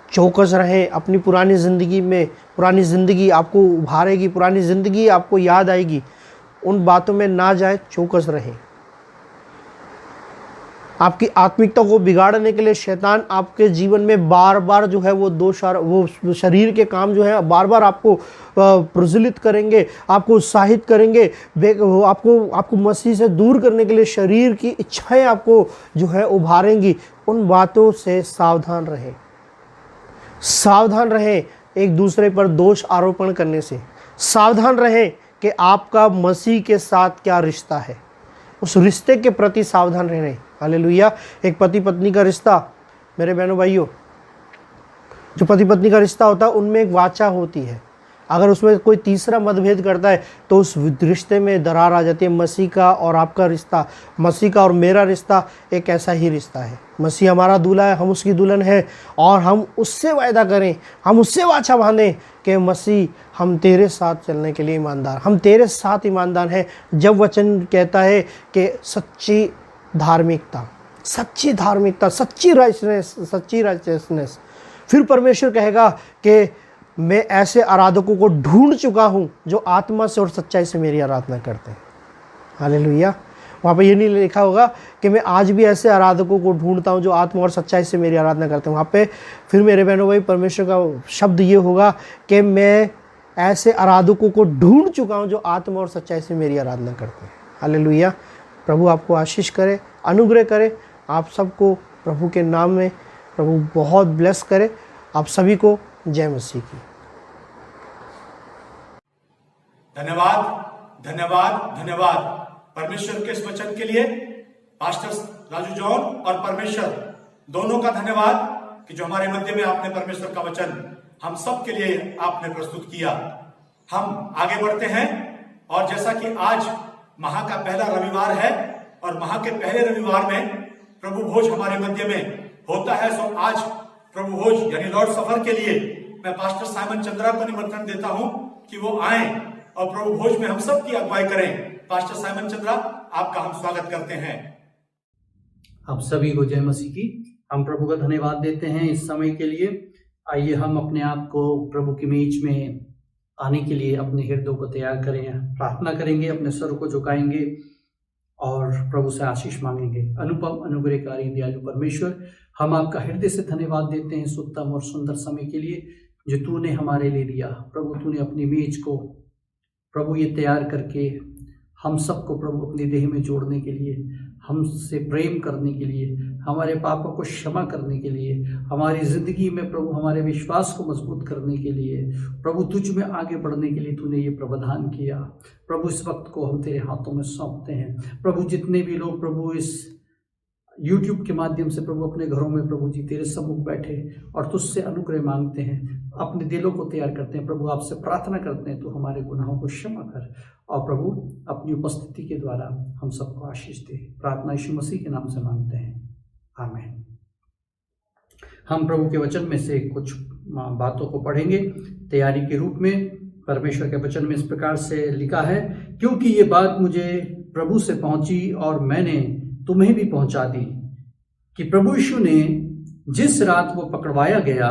चौकस रहें अपनी पुरानी ज़िंदगी में। पुरानी ज़िंदगी आपको उभारेगी, पुरानी ज़िंदगी आपको याद आएगी। उन बातों में ना जाए, चौकस रहें। आपकी आत्मिकता को बिगाड़ने के लिए शैतान आपके जीवन में बार बार जो है वो शरीर के काम जो है बार बार आपको प्रज्वलित करेंगे, आपको उत्साहित करेंगे, आपको मसीह से दूर करने के लिए शरीर की इच्छाएं आपको जो है उभारेंगी। उन बातों से सावधान रहें, सावधान रहें एक दूसरे पर दोष आरोपण करने से। सावधान रहें कि आपका मसीह के साथ क्या रिश्ता है, उस रिश्ते के प्रति सावधान रहें। हालेलुया। एक पति पत्नी का रिश्ता, मेरे बहनों भाइयों, जो पति पत्नी का रिश्ता होता है उनमें एक वाचा होती है। अगर उसमें कोई तीसरा मतभेद करता है तो उस रिश्ते में दरार आ जाती है। मसीह का और आपका रिश्ता, मसीह का और मेरा रिश्ता एक ऐसा ही रिश्ता है। मसीह हमारा दूल्हा है, हम उसकी दुल्हन है, और हम उससे वायदा करें, हम उससे वाचा बांधें कि मसीह हम तेरे साथ चलने के लिए ईमानदार, हम तेरे साथ ईमानदार हैं। जब वचन कहता है कि सच्ची धार्मिकता, सच्ची धार्मिकता, सच्ची राइचनेस, फिर परमेश्वर कहेगा कि मैं ऐसे आराधकों को ढूंढ चुका हूं जो आत्मा से और सच्चाई से मेरी आराधना करते हैं। हालेलुया। वहाँ पे ये नहीं लिखा होगा कि मैं आज भी ऐसे आराधकों को ढूंढता हूँ जो आत्मा और सच्चाई से मेरी आराधना करते हैं। वहाँ पे फिर मेरे बहनों भाई परमेश्वर का शब्द ये होगा कि मैं ऐसे आराधकों को ढूंढ चुका हूँ जो आत्मा और सच्चाई से मेरी आराधना करते हैं। हालेलुया। प्रभु आपको आशीष करे, अनुग्रह करे। आप सबको प्रभु के नाम में प्रभु बहुत ब्लेस करे। आप सभी को जय मसीह की। धन्यवाद, धन्यवाद, धन्यवाद। परमेश्वर के इस वचन के लिए पास्टर राजू जॉन और परमेश्वर दोनों का धन्यवाद कि जो हमारे मध्य में आपने परमेश्वर का वचन हम सब के लिए आपने प्रस्तुत किया। हम आगे बढ़ते हैं और जैसा कि आज माह का पहला रविवार है और माह के पहले रविवार में प्रभु भोज हमारे मध्य में होता है, सो आज प्रभु भोज यानी लॉर्ड सफर के लिए मैं पास्टर साइमन चंद्रा को निमंत्रण देता हूं कि वो आए और प्रभु भोज में हम सब की अगुवाई करें। पास्टर साइमन चंद्रा, आपका हम स्वागत करते हैं। आप सभी को जय मसीह की। हम प्रभु का धन्यवाद देते हैं इस समय के लिए। आइए हम अपने आप को प्रभु की मेज में आने के लिए अपने हृदय को तैयार करें, प्रार्थना करेंगे, अपने सर को झुकाएंगे और प्रभु से आशीष मांगेंगे। अनुपम अनुग्रहकारी दयालु परमेश्वर, हम आपका हृदय से धन्यवाद देते हैं इस उत्तम और सुंदर समय के लिए जो तूने हमारे लिए दिया। प्रभु तूने अपनी मेज को प्रभु ये तैयार करके हम सबको प्रभु अपनी देह में जोड़ने के लिए, हमसे प्रेम करने के लिए, हमारे पापों को क्षमा करने के लिए, हमारी जिंदगी में प्रभु हमारे विश्वास को मजबूत करने के लिए, प्रभु तुझ में आगे बढ़ने के लिए तूने ये प्रावधान किया। प्रभु इस वक्त को हम तेरे हाथों में सौंपते हैं। प्रभु जितने भी लोग प्रभु इस YouTube के माध्यम से प्रभु अपने घरों में प्रभु जी तेरे सम्मुख बैठे और तुझसे अनुग्रह मांगते हैं, अपने दिलों को तैयार करते हैं, प्रभु आपसे प्रार्थना करते हैं तो हमारे गुनाहों को क्षमा कर और प्रभु अपनी उपस्थिति के द्वारा हम सबको आशीष दे। प्रार्थना यीशु मसीह के नाम से मांगते हैं, आमीन। हम प्रभु के वचन में से कुछ बातों को पढ़ेंगे तैयारी के रूप में। परमेश्वर के वचन में इस प्रकार से लिखा है, क्योंकि ये बात मुझे प्रभु से पहुंची और मैंने तुम्हें भी पहुंचा दी कि प्रभु यीशु ने जिस रात वो पकड़वाया गया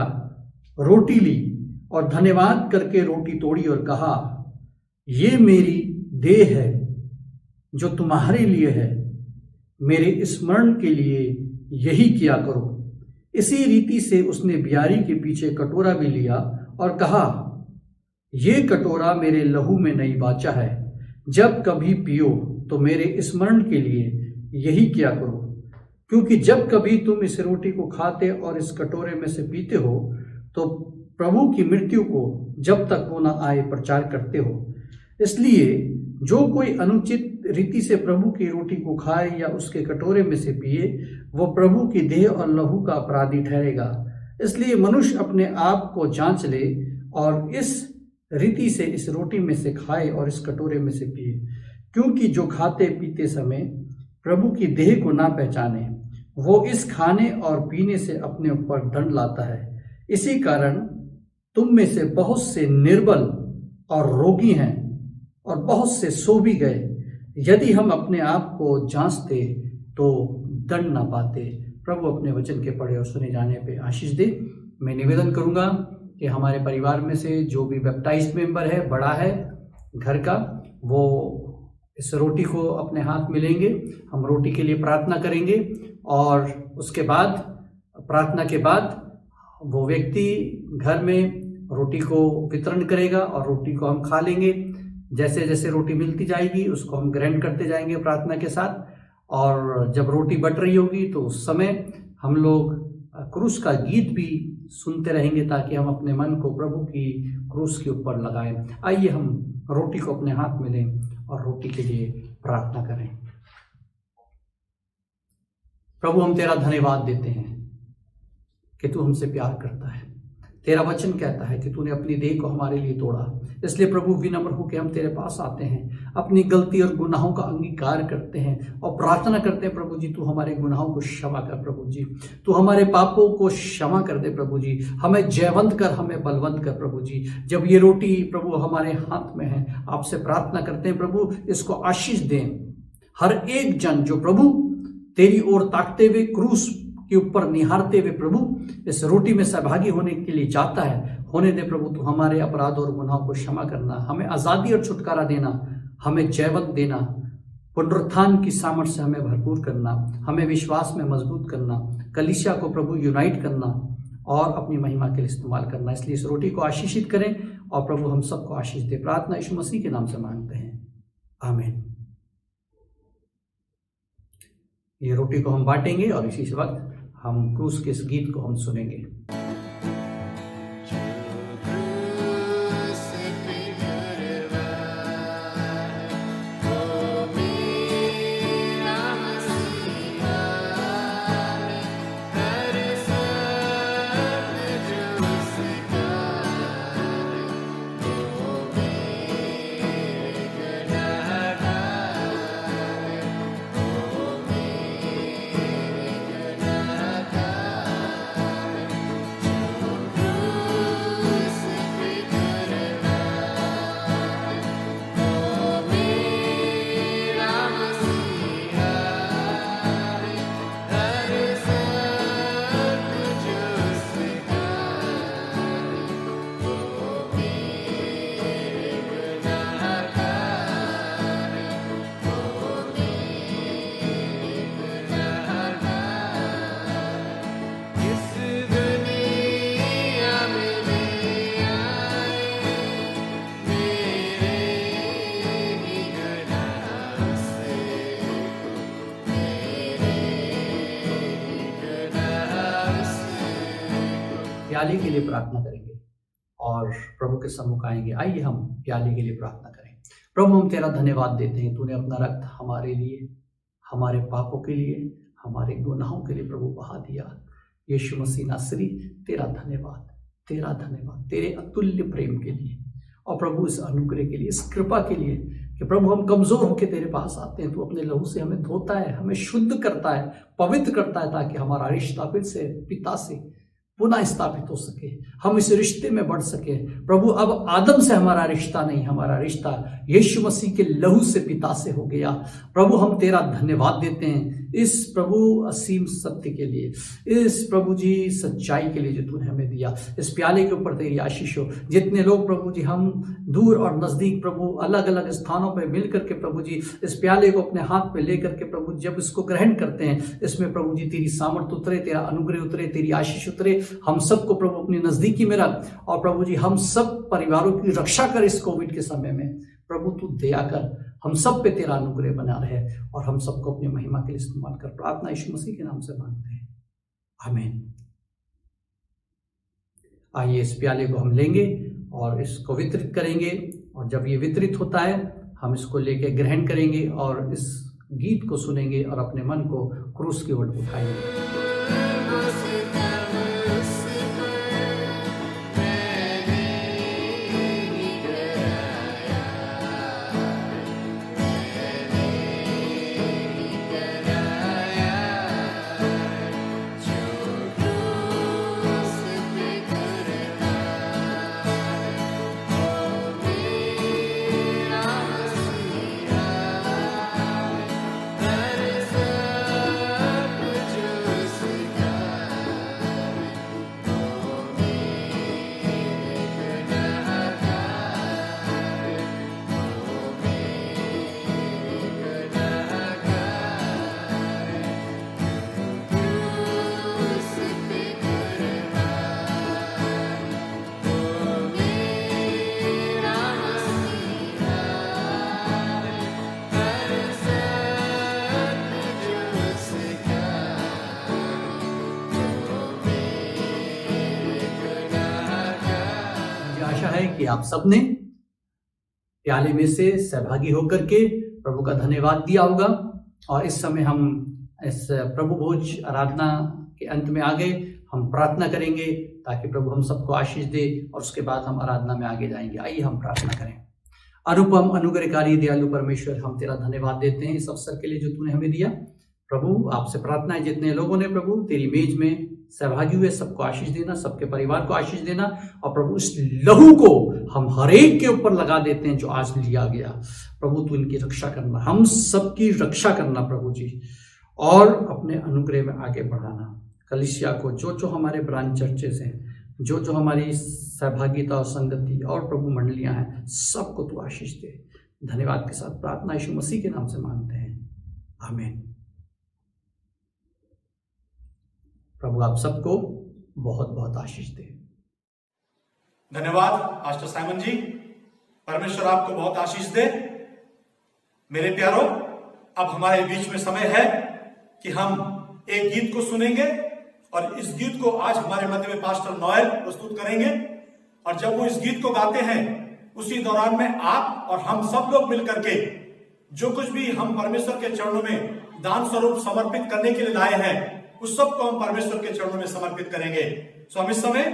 रोटी ली और धन्यवाद करके रोटी तोड़ी और कहा, ये मेरी देह है जो तुम्हारे लिए है, मेरे स्मरण के लिए यही किया करो। इसी रीति से उसने बियारी के पीछे कटोरा भी लिया और कहा, ये कटोरा मेरे लहू में नई वाचा है, जब कभी पियो तो मेरे स्मरण के लिए यही किया करो। क्योंकि जब कभी तुम इस रोटी को खाते और इस कटोरे में से पीते हो तो प्रभु की मृत्यु को जब तक वो न आए प्रचार करते हो। इसलिए जो कोई अनुचित रीति से प्रभु की रोटी को खाए या उसके कटोरे में से पिए, वो प्रभु की देह और लहू का अपराधी ठहरेगा। इसलिए मनुष्य अपने आप को जांच ले और इस रीति से इस रोटी में से खाए और इस कटोरे में से पिए। क्योंकि जो खाते पीते समय प्रभु की देह को ना पहचाने, वो इस खाने और पीने से अपने ऊपर दंड लाता है। इसी कारण तुम में से बहुत से निर्बल और रोगी हैं और बहुत से सो भी गए। यदि हम अपने आप को जांचते तो दंड ना पाते। प्रभु अपने वचन के पढ़े और सुने जाने पे आशीष दे। मैं निवेदन करूंगा कि हमारे परिवार में से जो भी बैप्टाइज्ड मेंबर है, बड़ा है घर का, वो इस रोटी को अपने हाथ में लेंगे। हम रोटी के लिए प्रार्थना करेंगे और उसके बाद प्रार्थना के बाद वो व्यक्ति घर में रोटी को वितरण करेगा और रोटी को हम खा लेंगे। जैसे जैसे रोटी मिलती जाएगी उसको हम ग्रहण करते जाएंगे प्रार्थना के साथ। और जब रोटी बट रही होगी तो उस समय हम लोग क्रूस का गीत भी सुनते रहेंगे ताकि हम अपने मन को प्रभु की क्रूस के ऊपर लगाएं। आइए हम रोटी को अपने हाथ में लें और रोटी के लिए प्रार्थना करें। प्रभु, हम तेरा धन्यवाद देते हैं कि तू हमसे प्यार करता है। तेरा वचन कहता है कि तूने अपनी देह को हमारे लिए तोड़ा। इसलिए प्रभु विनम्र होकर हम तेरे पास आते हैं, अपनी गलती और गुनाहों का अंगीकार करते हैं और प्रार्थना करते हैं प्रभु जी, तू हमारे गुनाहों को क्षमा कर प्रभु जी, तू हमारे पापों को क्षमा कर दे प्रभु जी, हमें जयवंत कर, हमें बलवंत कर प्रभु जी। जब ये रोटी प्रभु हमारे हाथ में है, आपसे प्रार्थना करते हैं प्रभु इसको आशीष दें। हर एक जन जो प्रभु तेरी ओर ताकते हुए क्रूस के ऊपर निहारते हुए प्रभु इस रोटी में सहभागी होने के लिए जाता है, होने दे प्रभु। तू हमारे अपराध और गुनाहों को क्षमा करना, हमें आज़ादी और छुटकारा देना, हमें जयवंत देना, पुनरुत्थान की सामर्थ्य से हमें भरपूर करना, हमें विश्वास में मजबूत करना, कलीसिया को प्रभु यूनाइट करना और अपनी महिमा के लिए इस्तेमाल करना। इसलिए इस रोटी को आशीषित करें और प्रभु हम सबको आशीष दे। प्रार्थना यीशु मसीह के नाम से मांगते हैं, आमीन। ये रोटी को हम बांटेंगे और इसी वक्त हम क्रूस के इस गीत को हम सुनेंगे। Oh, me. प्याले के लिए प्रार्थना करेंगे और प्रभु के सम्मुख आएंगे। आइए हम प्याले के लिए प्रार्थना करें। प्रभु, हम तेरा धन्यवाद देते हैं, तूने अपना रक्त हमारे लिए, हमारे पापों के लिए, हमारे गुनाहों के लिए प्रभु बहा दिया। यीशु मसीह नासरी, तेरा धन्यवाद, तेरा धन्यवाद तेरे अतुल्य प्रेम के लिए और प्रभु इस अनुग्रह के लिए, इस कृपा के लिए कि प्रभु हम कमजोर होकर तेरे पास आते हैं, तू अपने लहू से हमें धोता है, हमें शुद्ध करता है, पवित्र करता है, ताकि हमारा रिश्ता फिर से पिता से पुनः स्थापित हो सके, हम इस रिश्ते में बढ़ सके। प्रभु, अब आदम से हमारा रिश्ता नहीं, हमारा रिश्ता यीशु मसीह के लहू से पिता से हो गया। प्रभु, हम तेरा धन्यवाद देते हैं इस प्रभु असीम सत्य के लिए, इस प्रभु जी सच्चाई के लिए जो तूने हमें दिया। इस प्याले के ऊपर तेरी आशीष हो। जितने लोग प्रभु जी हम दूर और नजदीक प्रभु अलग अलग स्थानों पर मिल करके प्रभु जी इस प्याले को अपने हाथ पे लेकर के प्रभु जब इसको ग्रहण करते हैं, इसमें प्रभु जी तेरी सामर्थ उतरे, तेरा अनुग्रह उतरे, तेरी आशीष उतरे। हम सबको प्रभु अपनी नजदीकी में रख और प्रभु जी हम सब परिवारों की रक्षा कर इस कोविड के समय में। प्रभु तू दया कर, हम सब पे तेरा अनुग्रह बना रहे और हम सबको अपनी महिमा के लिए इस्तेमाल कर। प्रार्थना यीशु मसीह के नाम से मांगते हैं, आमीन। आइए इस प्याले को हम लेंगे और इसको वितरित करेंगे और जब ये वितरित होता है हम इसको लेके ग्रहण करेंगे और इस गीत को सुनेंगे और अपने मन को क्रूस की ओर उठाएंगे। है कि आप सबने प्याले में से सहभागी होकर के प्रभु का धन्यवाद दिया होगा और इस समय हम इस प्रभु भोज आराधना के अंत में आ गए। हम प्रार्थना करेंगे ताकि प्रभु हम सबको आशीष दे और उसके बाद हम आराधना में आगे जाएंगे। आइए हम प्रार्थना करें। अनुपम अनुग्रहकारी दयालु परमेश्वर, हम तेरा धन्यवाद देते हैं इस अवसर के लिए जो तूने हमें दिया। प्रभु आपसे प्रार्थना है जितने लोगों ने प्रभु तेरी मेज में सहभागी हुए सबको आशीष देना, सबके परिवार को आशीष देना और प्रभु इस लहू को हम हर एक के ऊपर लगा देते हैं जो आज लिया गया। प्रभु तू इनकी रक्षा करना, हम सबकी रक्षा करना प्रभु जी, और अपने अनुग्रह में आगे बढ़ाना। कलीसिया को जो हमारे ब्रांच चर्चेस हैं, जो हमारी सहभागिता और संगति और प्रभु मंडलियां हैं, सबको तू आशीष दे। धन्यवाद के साथ प्रार्थना यीशु मसीह के नाम से मांगते हैं, आमीन। प्रभु आप सबको बहुत बहुत आशीष दे। धन्यवाद पास्टर साइमन जी, परमेश्वर आपको बहुत आशीष दे। मेरे प्यारो, अब हमारे बीच में समय है कि हम एक गीत को सुनेंगे और इस गीत को आज हमारे मध्य में पास्टर नोएल प्रस्तुत करेंगे और जब वो इस गीत को गाते हैं उसी दौरान में आप और हम सब लोग मिलकर के जो कुछ भी हम परमेश्वर के चरणों में दान स्वरूप समर्पित करने के लिए लाए हैं उस सब को हम परमेश्वर के चरणों में समर्पित करेंगे। सो हम इस समय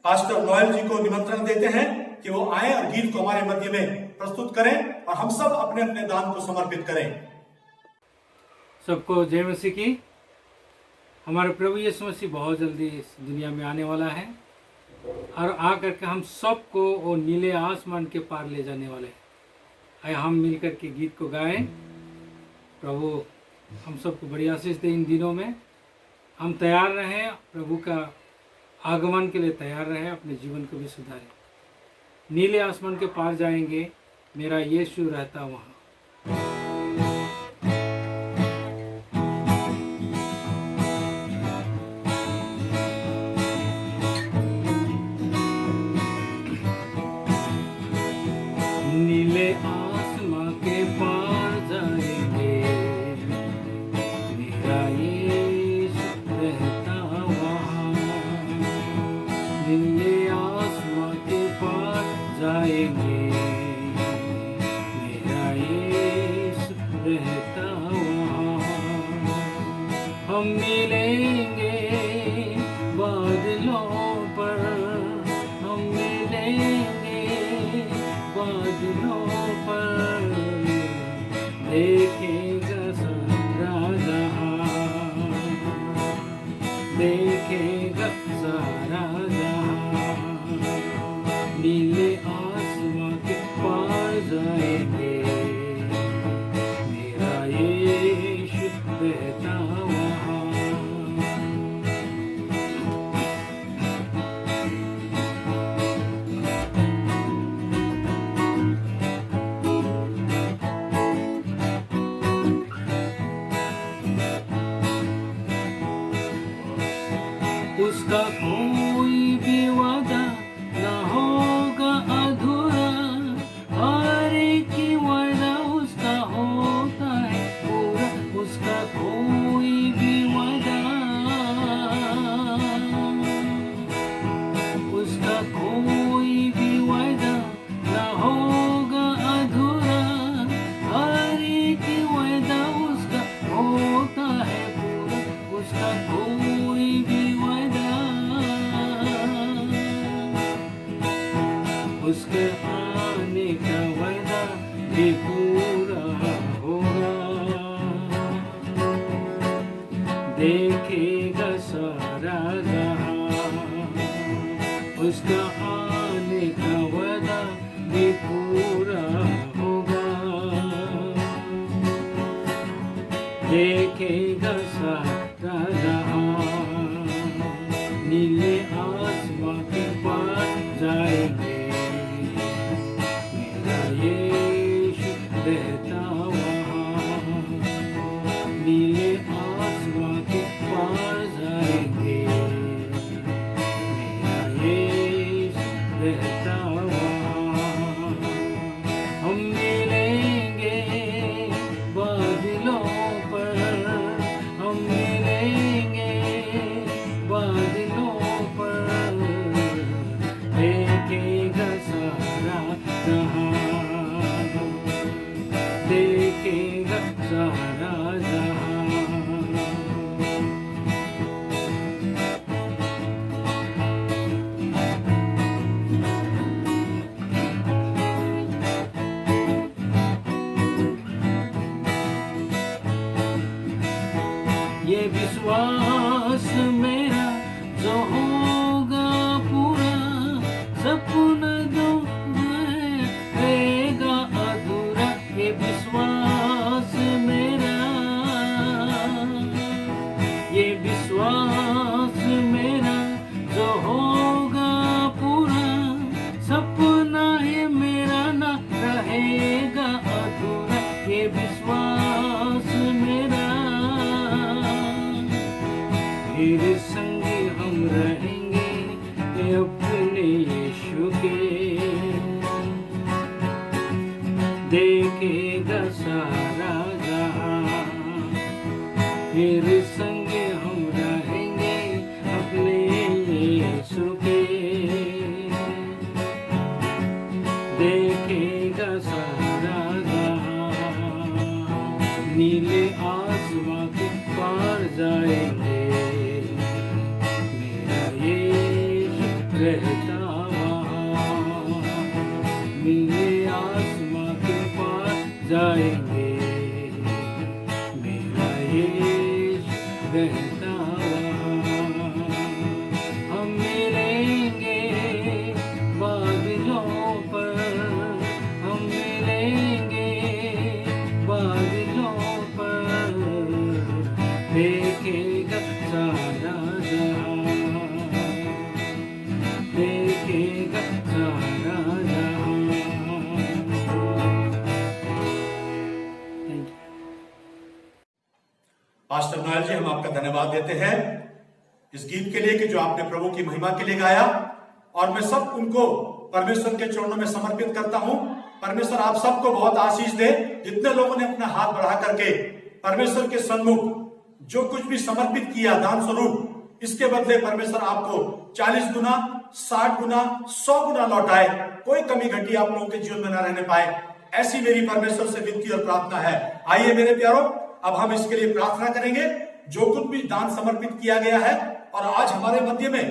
पास्टर नोएल जी को निमंत्रण देते हैं कि वो आए और गीत को हमारे मध्य में प्रस्तुत करें और हम सब अपने अपने दान को समर्पित करें। सबको जय मसीह की। हमारे प्रभु यीशु मसीह बहुत जल्दी इस दुनिया में आने वाला है और आकर के हम सबको वो नीले आसमान के पार ले जाने वाले हैं। आए हम मिलकर के गीत को गाएं। प्रभु हम सबको बड़ी आशीष दे। इन दिनों में हम तैयार रहें, प्रभु का आगमन के लिए तैयार रहें, अपने जीवन को भी सुधारें। नीले आसमान के पार जाएंगे, मेरा यीशु रहता वहाँ। नीले आसमां के पार जाएंगे, मेरा यीशु रहता वहाँ। हम मिलेंगे बादलों पर, हम मिलेंगे बादलों पर, देखेगा सारा जहां, देखेगा सारा जहां, नीले आसमां के पार जाएंगे, मेरा यीशु रहता वहाँ। उसका कोई भी वादा ना होगा अधूरा, हर एक की वादा उसका होता है पूरा, उसका कोई भी वादा, उसका कोई भी वादा ना होगा अधूरा, हर एक की वादा उसका होता है पूरा, उसका कोई भी उसके आने का वादा भी पूरा होगा, देखेगा सारा जहां, उसका आने का वादा भी पूरा होगा, देखेगा सारा जहां, नीले आसमां के पार जाएंगे, यीशु रहता वहाँ, नीले आसमां के पार जाएंगे, मेरा यीशु रहता वहाँ। हम मिलेंगे बादलों पर, हम मिलेंगे बादलों पर, देखेगा सारा जहां, देखेगा सारा जहां। ये विश्वास मेरा जो होगा पूरा, सपना जो रहेगा अधूरा, ये विश्वास मेरा, ये विश्वास मेरा जो होगा पूरा, सपना है मेरा ना रहेगा अधूरा, ये विश्वास मेरा, फिर संगे हम रहेंगे अपने यीशु के, देखेगा सारा जहां, फिर संगे हम रहेंगे अपने यीशु के, देखेगा सारा जहां, नीले आसमां के पार जाएंगे, मेरा यीशु रहता वहाँ, नीले आसमां के पार जाएंगे, मेरा यीशु रहता वहाँ। हम मिलेंगे बादलों पर, हम मिलेंगे बादलों पर, देखेगा सारा जहां, देखेगा सारा जहां। Thank you. पास्टर नोएल जी, हम आपका धन्यवाद देते हैं इस गीत के लिए कि जो आपने प्रभु की महिमा के लिए गाया, और मैं सब उनको परमेश्वर के चरणों में समर्पित करता हूं। परमेश्वर आप सबको बहुत आशीष दे। जितने लोगों ने अपना हाथ बढ़ा करके परमेश्वर के सन्मुख जो कुछ भी समर्पित किया दान स्वरूप, इसके बदले परमेश्वर आपको 40 गुना, 60 गुना, 100 गुना लौटाए। कोई कमी घटी आप लोगों के जीवन में न रहने पाए, ऐसी मेरी परमेश्वर से विनती और प्रार्थना है। आइए मेरे प्यारों, अब हम इसके लिए प्रार्थना करेंगे। जो कुछ भी दान समर्पित किया गया है और आज हमारे मध्य में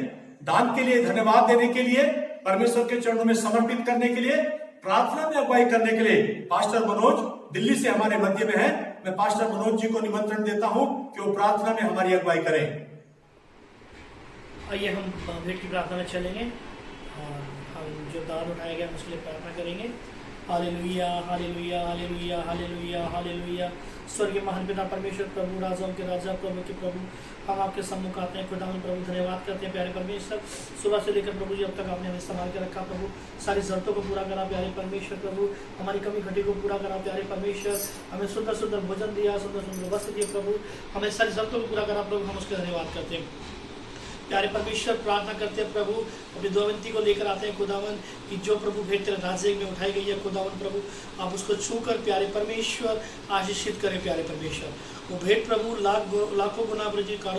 दान के लिए धन्यवाद देने के लिए, परमेश्वर के चरणों में समर्पित करने के लिए, प्रार्थना में अगुवाई करने के लिए पास्टर मनोज दिल्ली से हमारे मध्य में है। मैं पास्टर मनोज जी को निमंत्रण देता हूं कि वो प्रार्थना में हमारी अगुवाई करें। आइए हम भेंट की प्रार्थना में चलेंगे और हम जो दान उठाया गया उसके लिए प्रार्थना करेंगे। Hallelujah hallelujah hallelujah hallelujah hallelujah. स्वर्गीय महान पिता परमेश्वर, प्रभु राजाओं के राजा, प्रभु के प्रभु, हम आपके सम्मुख आते हैं। खुदावन प्रभु धन्यवाद करते हैं प्यारे परमेश्वर, सुबह से लेकर प्रभु जी अब तक आपने हमें संभाल के रखा। प्रभु सारी जरूरतों को पूरा करा प्यारे परमेश्वर, प्रभु हमारी कमी घटी को पूरा करा प्यारे परमेश्वर, हमें सुंदर सुंदर भोजन दिया, सुंदर सुंदर वस्त्र दिए प्रभु, हमें सारी जरूरतों को पूरा करा प्रभु, हम उसका धन्यवाद करते हैं। प्यारे परमेश्वर प्रार्थना करते हैं प्रभु, अपनी दुआवंती को लेकर आते हैं खुदावन कि जो प्रभु भेंट तेरे राज्य में उठाई गई है खुदावन प्रभु, आप उसको छूकर प्यारे परमेश्वर आशीषित करें प्यारे परमेश्वर। वो भेंट प्रभु लाखों गुना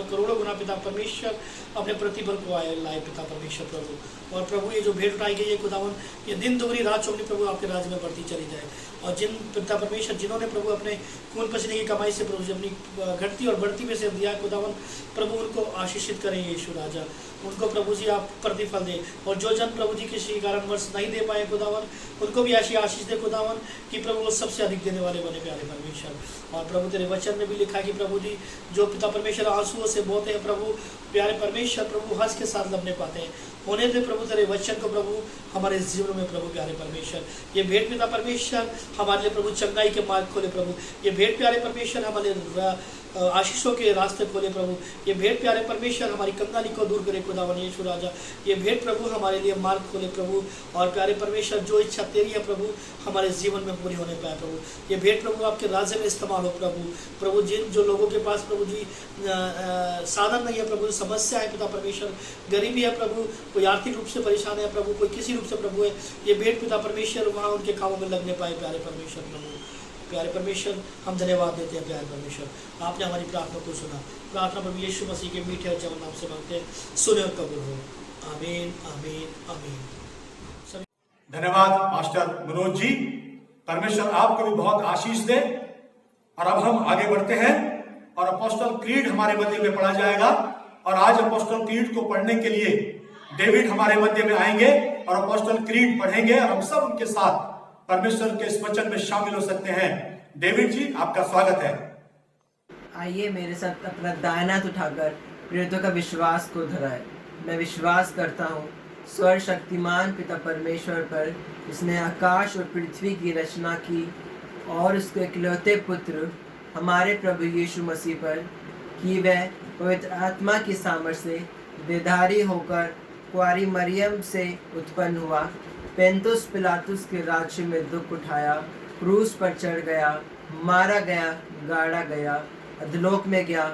करोड़ों गुना पिता परमेश्वर अपने प्रतिफल को लाए पिता परमेश्वर प्रभु। और प्रभु ये जो भेंट उठाई गई है खुदावन, ये दिन दोगुनी रात चौगुनी प्रभु आपके राज्य में बढ़ती चली जाए। और जिन पिता परमेश्वर जिन्होंने प्रभु अपने खून पसीने की कमाई से प्रभु अपनी घटती और बढ़ती में से दिया खुदावन प्रभु, उनको आशीषित करें यीशु राजा, उनको प्रभु जी आप प्रतिफल दें। और जो जन प्रभु जी किसी कारणवश नहीं दे पाए खुदावन, उनको भी ऐसी आशीष दे खुदावन कि प्रभु वो सबसे अधिक देने वाले बने प्यारे परमेश्वर। और प्रभु तेरे वचन में भी लिखा कि प्रभु जी जो पिता परमेश्वर आंसुओं से बोते हैं प्रभु प्यारे परमेश्वर, प्रभु हंस के साथ लबने पाते हैं। होने दे प्रभु तेरे वचन को प्रभु हमारे जीवन में प्रभु प्यारे परमेश्वर। ये भेंट पिता परमेश्वर हमारे लिए प्रभु चंगाई के मार्ग खोले प्रभु, ये भेंट प्यारे परमेश्वर हमारे आशीषों के रास्ते खोले प्रभु, ये भेंट प्यारे परमेश्वर हमारी कंगाली को दूर करे खुदावन यीशु राजा। ये भेंट प्रभु हमारे लिए मार्ग खोले प्रभु, और प्यारे परमेश्वर जो इच्छा तेरी है प्रभु हमारे जीवन में पूरी होने पाए प्रभु। ये भेंट प्रभु आपके राज्य में इस्तेमाल हो प्रभु जिन जो लोगों के पास प्रभु जी साधन नहीं है प्रभु, समस्या है पिता परमेश्वर, गरीबी है प्रभु, कोई आर्थिक रूप से परेशान है प्रभु, कोई किसी रूप से प्रभु है, ये भेंट पिता परमेश्वर वहाँ उनके कामों में लगने पाए प्यारे परमेश्वर प्रभु। प्यारे परमेश्वर हम धन्यवाद देते हैं प्यारे परमेश्वर, आपने हमारी प्रार्थना को सुना। प्रार्थना प्रभु यीशु मसीह के मीठे और जवन नाम से मांगते हैं, सुने और कबूल हो। आमीन आमीन आमीन। धन्यवाद पास्टर मनोज जी, परमेश्वर आपको भी बहुत आशीष दे। और अब हम आगे बढ़ते हैं और अपोस्टल क्रीड हमारे मध्य में पढ़ा जाएगा। और आज अपोस्टल क्रीड को पढ़ने के लिए डेविड हमारे मध्य में आएंगे और अपोस्टल क्रीड पढ़ेंगे और हम सब उनके साथ परमेश्वर के इस वचन में शामिल हो सकते हैं। डेविड जी आपका स्वागत है। आइए मेरे साथ अपना दाहिना हाथ उठाकर प्रेरितों का विश्वास को दोहराएं। मैं विश्वास करता हूँ स्वर्ग शक्तिमान पिता परमेश्वर पर, जिसने आकाश और पृथ्वी की रचना की, और उसके इकलौते पुत्र हमारे प्रभु यीशु मसीह पर, कि वह पवित्र आत्मा की सामर्थ्य से बेधारी होकर कुंवारी मरियम से उत्पन्न हुआ, पेंतुस पिलातुस के राज्य में दुख उठाया, क्रूस पर चढ़ गया, मारा गया, गाड़ा गया, अधोलोक में गया,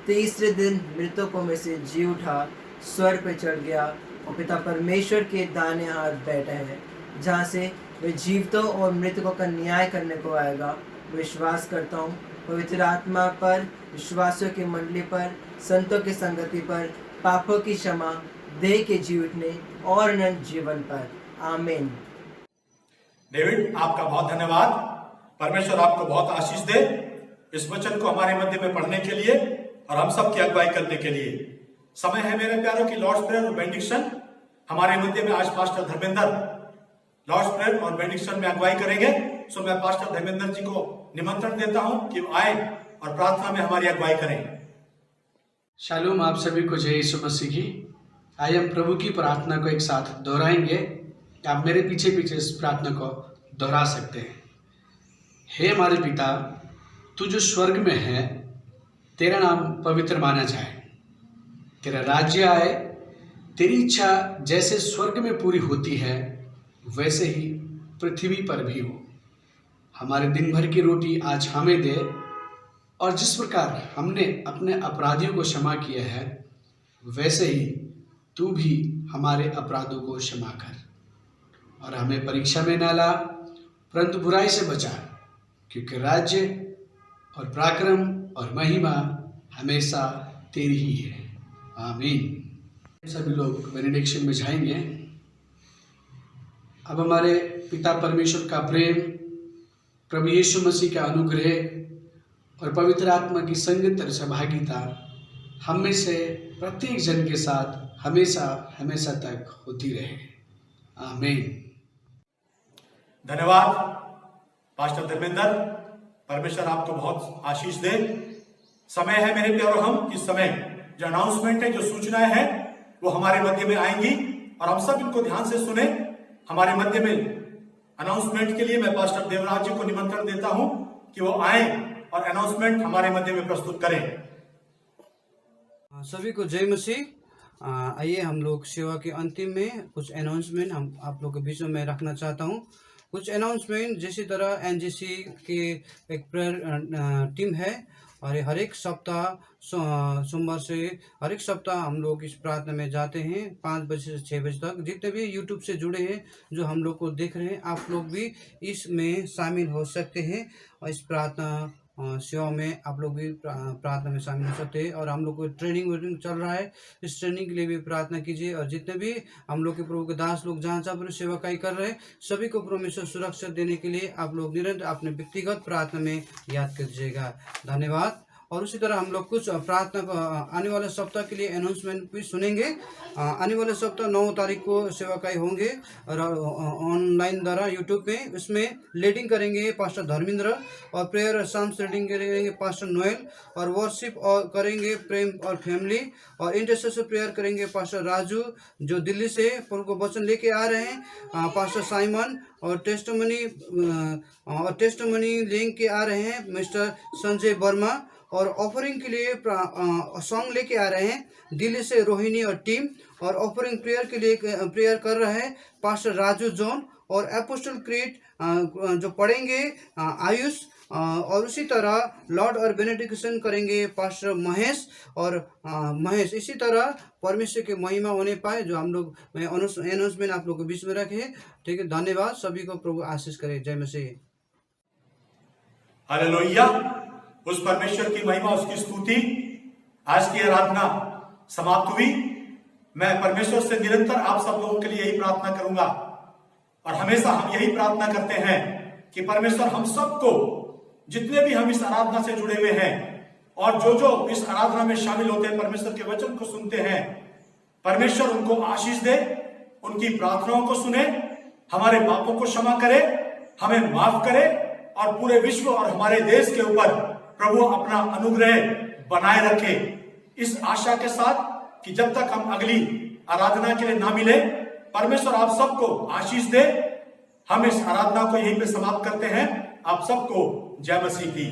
तीसरे दिन मृतकों में से जी उठा, स्वर्ग पे चढ़ गया और पिता परमेश्वर के दाहिने हाथ बैठे हैं, जहाँ से वे जीवितों और मृतकों का न्याय करने को आएगा। विश्वास करता हूँ पवित्र आत्मा पर, विश्वासियों की मंडली पर, संतों की संगति पर, पापों की क्षमा, देह के जी उठने और अनंत जीवन पर। आमीन। डेविड आपका बहुत धन्यवाद, परमेश्वर आपको बहुत आशीष दे इस वचन को हमारे मध्य में पढ़ने के लिए और हम सब की अगुवाई करने के लिए। समय है मेरे प्यारों की लॉर्ड्स प्रेयर और बेनिडिक्शन। हमारे मध्य में आज पास्टर धर्मेंद्र लॉर्ड्स प्रेयर और बेनिडिक्शन में अगुवाई करेंगे। सो मैं पास्टर धर्मेंद्र जी को निमंत्रण देता हूं कि वो आए और प्रार्थना में हमारी अगुवाई करें। शालोम आप सभी को जय यीशु मसीह की। आइए हम प्रभु की प्रार्थना को एक साथ दोहराएंगे। आप मेरे पीछे पीछे इस प्रार्थना को दोहरा सकते हैं। हे हमारे पिता, तू जो स्वर्ग में है, तेरा नाम पवित्र माना जाए, तेरा राज्य आए, तेरी इच्छा जैसे स्वर्ग में पूरी होती है वैसे ही पृथ्वी पर भी हो। हमारे दिन भर की रोटी आज हमें दे, और जिस प्रकार हमने अपने अपराधियों को क्षमा किया है वैसे ही तू भी हमारे अपराधों को क्षमा कर, और हमें परीक्षा में न ला परंतु बुराई से बचा, क्योंकि राज्य और पराक्रम और महिमा हमेशा तेरी ही है। आमीन। सभी लोग बेनेडिक्शन में जाएंगे। अब हमारे पिता परमेश्वर का प्रेम, प्रभु यीशु मसीह का अनुग्रह और पवित्र आत्मा की संगत और सहभागिता हम में से प्रत्येक जन के साथ हमेशा हमेशा तक होती रहे। आमीन। धन्यवाद पास्टर धर्मेंद्र, परमेश्वर आपको बहुत आशीष दे। समय है मेरे प्यारों, हम इस समय जो अनाउंसमेंट है, जो सूचनाएं हैं, वो हमारे मध्य में आएंगी और हम सब इनको ध्यान से सुने। हमारे मध्य में अनाउंसमेंट के लिए मैं पास्टर देवराज जी को निमंत्रण देता हूं कि वो आए और अनाउंसमेंट हमारे मध्य में प्रस्तुत करें। सभी को जय मसीह। आइए हम लोग सेवा के अंतिम में कुछ अनाउंसमेंट हम आप लोग के बीच में रखना चाहता हूं। कुछ अनाउंसमेंट जैसी तरह एनजीसी के एक प्रेयर टीम है और हर एक सप्ताह सोमवार से हर एक सप्ताह हम लोग इस प्रार्थना में जाते हैं 5 बजे से 6 बजे तक। जितने भी यूट्यूब से जुड़े हैं, जो हम लोग को देख रहे हैं, आप लोग भी इसमें शामिल हो सकते हैं और इस प्रार्थना सेवा में आप लोग भी प्रार्थना में शामिल हो सकते हैं। और हम लोग को ट्रेनिंग चल रहा है, इस ट्रेनिंग के लिए भी प्रार्थना कीजिए। और जितने भी हम लोग के प्रभु के दास लोग जहाँ जहाँ पर सेवाकाई कर रहे हैं, सभी को परमेश्वर सुरक्षा देने के लिए आप लोग निरंतर अपने व्यक्तिगत प्रार्थना में याद कीजिएगा। धन्यवाद। और उसी तरह हम लोग कुछ प्रार्थना आने वाले सप्ताह के लिए अनाउंसमेंट भी सुनेंगे। आने वाले सप्ताह 9 तारीख को सेवाकाई होंगे और ऑनलाइन द्वारा यूट्यूब पे। उसमें लीडिंग करेंगे पास्टर धर्मेंद्र और प्रेयर और साम्स रीडिंग करेंगे पास्टर नोएल और वर्शिप और करेंगे प्रेम और फैमिली और इंटरसेसर प्रेयर करेंगे पास्टर राजू, जो दिल्ली से प्रभु को वचन लेके आ रहे हैं, पास्टर साइमन और टेस्टमनी लिंक के आ रहे हैं मिस्टर संजय वर्मा। और ऑफरिंग के लिए सॉन्ग लेके आ रहे हैं दिल्ली से रोहिणी और टीम। और ऑफरिंग प्रेयर के लिए प्रेयर कर रहे हैं पास्टर राजू जॉन और एपोस्टल क्रीड जो पढ़ेंगे आयुष। और उसी तरह लॉर्ड और बेनेडिक्शन करेंगे पास्टर महेश और महेश। इसी तरह परमेश्वर की महिमा होने पाए, जो हम लोग अनाउंसमेंट आप लोगों के बीच में रखे। ठीक है, धन्यवाद। सभी को प्रभु आशीष करे। जय मसीह। हालेलुया। उस परमेश्वर की महिमा, उसकी स्तुति। आज की आराधना समाप्त हुई। मैं परमेश्वर से निरंतर आप सब लोगों के लिए यही प्रार्थना करूंगा और हमेशा हम यही प्रार्थना करते हैं कि परमेश्वर हम सबको, जितने भी हम इस आराधना से जुड़े हुए हैं और जो जो इस आराधना में शामिल होते हैं, परमेश्वर के वचन को सुनते हैं, परमेश्वर उनको आशीष दे, उनकी प्रार्थनाओं को सुने, हमारे पापों को क्षमा करे, हमें माफ करे और पूरे विश्व और हमारे देश के ऊपर प्रभु अपना अनुग्रह बनाए रखे। इस आशा के साथ कि जब तक हम अगली आराधना के लिए ना मिले, परमेश्वर आप सबको आशीष दे। हम इस आराधना को यहीं पे समाप्त करते हैं। आप सबको जय मसीह की।